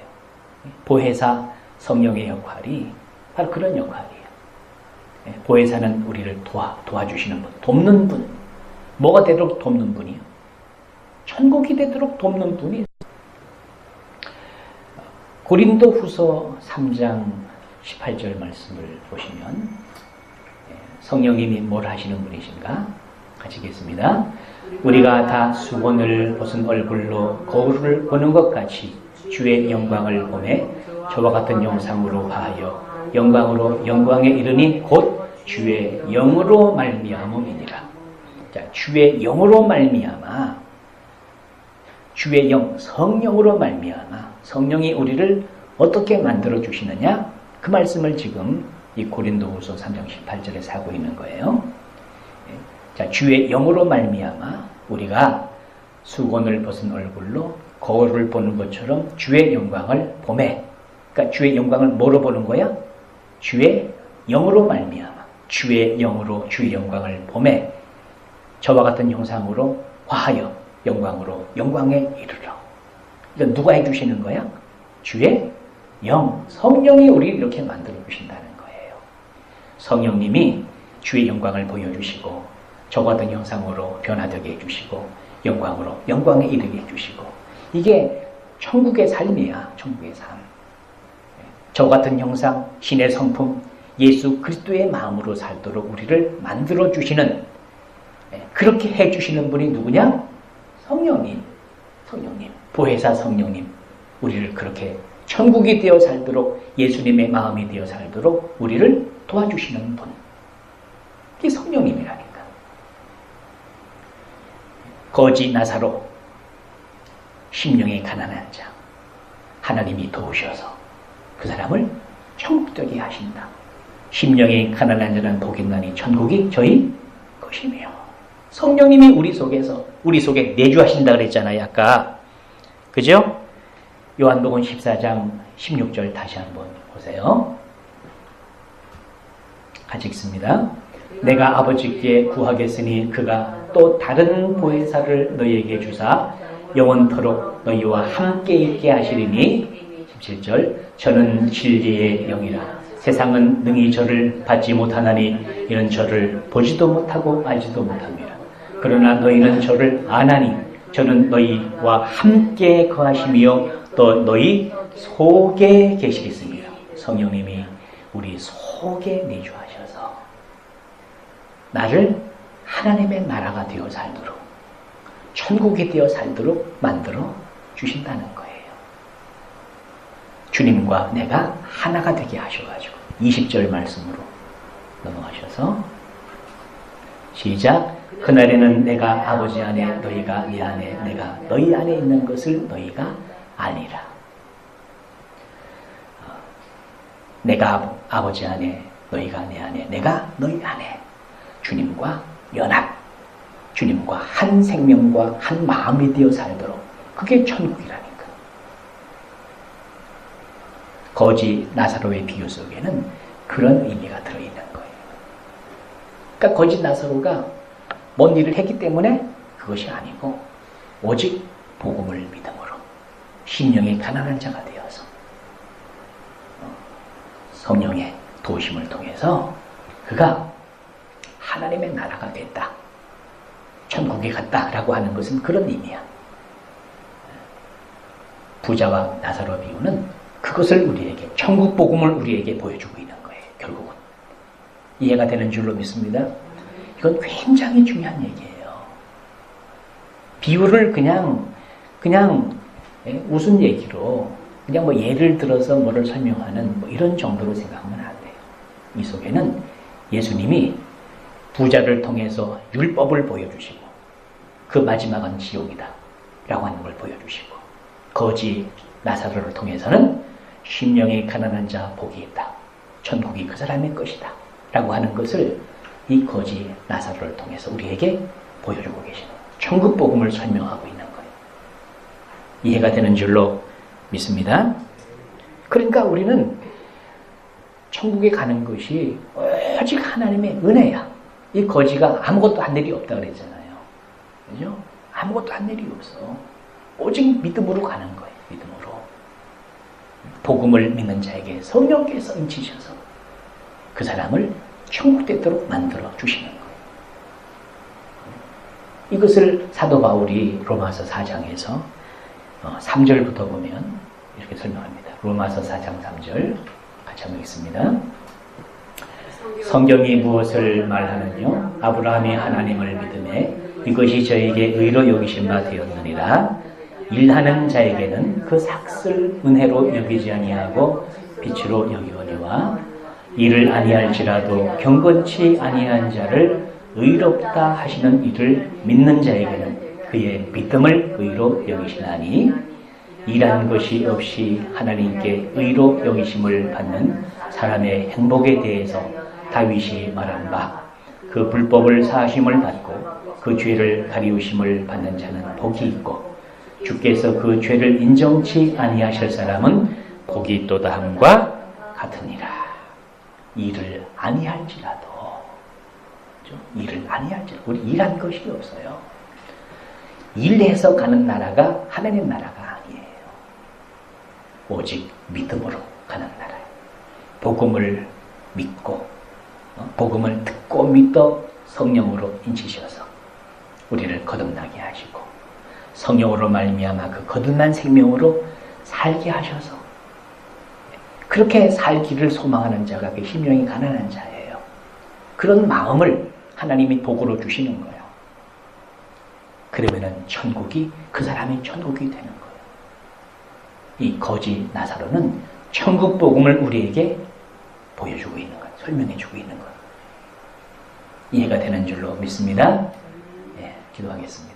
보혜사 성령의 역할이 바로 그런 역할이에요. 보혜사는 우리를 도와주시는 분, 돕는 분. 뭐가 되도록 돕는 분이요? 천국이 되도록 돕는 분이. 고린도 후서 3장 18절 말씀을 보시면 성령님이 뭘 하시는 분이신가? 같이 읽겠습니다. 우리가 다 수건을 벗은 얼굴로 거울을 보는 것 같이 주의 영광을 보매 저와 같은 영상으로 하여 영광으로 영광에 이르니 곧 주의 영으로 말미암음이니라. 자, 주의 영으로 말미암아, 주의 영, 성령으로 말미암아, 성령이 우리를 어떻게 만들어 주시느냐? 그 말씀을 지금 이 고린도후서 3장 18절에 하고 있는 거예요. 자, 주의 영으로 말미암아 우리가 수건을 벗은 얼굴로 거울을 보는 것처럼 주의 영광을 보매. 그러니까 주의 영광을 뭐로 보는 거야? 주의 영으로 말미암아 주의 영으로 주의 영광을 보매 저와 같은 형상으로 화하여 영광으로 영광에 이르러. 이건 누가 해주시는 거야? 주의 영, 성령이 우리를 이렇게 만들어 주신다는 거예요. 성령님이 주의 영광을 보여주시고 저와 같은 형상으로 변화되게 해주시고 영광으로 영광에 이르게 해주시고, 이게 천국의 삶이야. 천국의 삶. 저 같은 형상, 신의 성품, 예수 그리스도의 마음으로 살도록 우리를 만들어 주시는, 그렇게 해주시는 분이 누구냐? 성령님. 성령님, 보혜사 성령님. 우리를 그렇게 천국이 되어 살도록, 예수님의 마음이 되어 살도록 우리를 도와주시는 분. 이게 성령님이라니까. 거지 나사로, 심령이 가난한 자, 하나님이 도우셔서 그 사람을 천국되게 하신다. 심령이 가난한 자는 복이 나니 천국이 저희 것이며. 성령님이 우리 속에 내주하신다 그랬잖아요, 아까. 그죠? 요한복음 14장 16절 다시 한번 보세요. 같이 읽습니다. 내가 아버지께 구하겠으니 그가 또 다른 보혜사를 너희에게 주사 영원토록 너희와 함께 있게 하시리니. 17절 저는 진리의 영이라 세상은 능히 저를 받지 못하나니 이는 저를 보지도 못하고 알지도 못합니다. 그러나 너희는 저를 아나니 저는 너희와 함께 거하시며 또 너희 속에 계시겠습니다. 성령님이 우리 속에 내주하셔서 나를 하나님의 나라가 되어 살도록, 천국이 되어 살도록 만들어 주신다는 거예요. 주님과 내가 하나가 되게 하셔가지고 20절 말씀으로 넘어가셔서 시작. 그날에는 내가 아버지 안에 너희가 내 안에 내가 너희 안에 있는 것을 너희가 아니라. 내가 아버지 안에 너희가 내 안에 내가 너희 안에. 주님과 연합, 주님과 한 생명과 한 마음이 되어 살도록, 그게 천국이라니까. 거지 나사로의 비유 속에는 그런 의미가 들어있는 거예요. 그러니까 거지 나사로가 뭔 일을 했기 때문에 그것이 아니고 오직 복음을 믿음으로 심령이 가난한 자가 되어서 성령의 도우심을 통해서 그가 하나님의 나라가 됐다, 천국에 갔다라고 하는 것은 그런 의미야. 부자와 나사로 비유는 그것을 우리에게, 천국 복음을 우리에게 보여주고 있는 거예요. 결국은 이해가 되는 줄로 믿습니다. 이건 굉장히 중요한 얘기예요. 비유를 그냥 무슨 얘기로 그냥 뭐 예를 들어서 뭐를 설명하는 뭐 이런 정도로 생각하면 안 돼요. 이 속에는 예수님이 부자를 통해서 율법을 보여주시고 그 마지막은 지옥이다 라고 하는 걸 보여주시고 거지 나사로를 통해서는 심령이 가난한 자 복이 있다. 천국이 그 사람의 것이다 라고 하는 것을 이 거지 나사로를 통해서 우리에게 보여주고 계시는 거예요. 천국 복음을 설명하고 있는 거예요. 이해가 되는 줄로 믿습니다. 그러니까 우리는 천국에 가는 것이 오직 하나님의 은혜야. 이 거지가 아무것도 한 일이 없다 그랬잖아요. 그죠? 아무것도 한 일이 없어. 오직 믿음으로 가는 거예요. 믿음으로. 복음을 믿는 자에게 성령께서 인치셔서 그 사람을 천국 되도록 만들어 주시는 거예요. 이것을 사도 바울이 로마서 4장에서 3절부터 보면 이렇게 설명합니다. 로마서 4장 3절 같이 한번 읽습니다. 성경이 무엇을 말하느뇨? 아브라함이 하나님을 믿음에 이것이 저에게 의로 여기신 바 되었느니라. 일하는 자에게는 그 삭을 은혜로 여기지 아니하고 빛으로 여기오니와 이를 아니할지라도 경건치 아니한 자를 의롭다 하시는 이를 믿는 자에게는 그의 믿음을 의로 여기시나니 일한 것이 없이 하나님께 의로 여기심을 받는 사람의 행복에 대해서 다윗이 말한 바 그 불법을 사하심을 받고 그 죄를 가리우심을 받는 자는 복이 있고 주께서 그 죄를 인정치 아니하실 사람은 복이 있도다 함과 같으니라. 일을 아니할지라도 일을 아니할지라도 우리 일한 것이 없어요. 일해서 가는 나라가 하나님 나라가 아니에요. 오직 믿음으로 가는 나라예요. 복음을 믿고 복음을 듣고 믿어 성령으로 인치셔서 우리를 거듭나게 하시고 성령으로 말미암아 그 거듭난 생명으로 살게 하셔서 그렇게 살기를 소망하는 자가 그 심령이 가난한 자예요. 그런 마음을 하나님이 복으로 주시는 거예요. 그러면은 천국이 그 사람의 천국이 되는 거예요. 이 거지 나사로는 천국 복음을 우리에게 보여주고 있는 거예요. 설명해주고 있는 거예요. 이해가 되는 줄로 믿습니다. 예, 기도하겠습니다.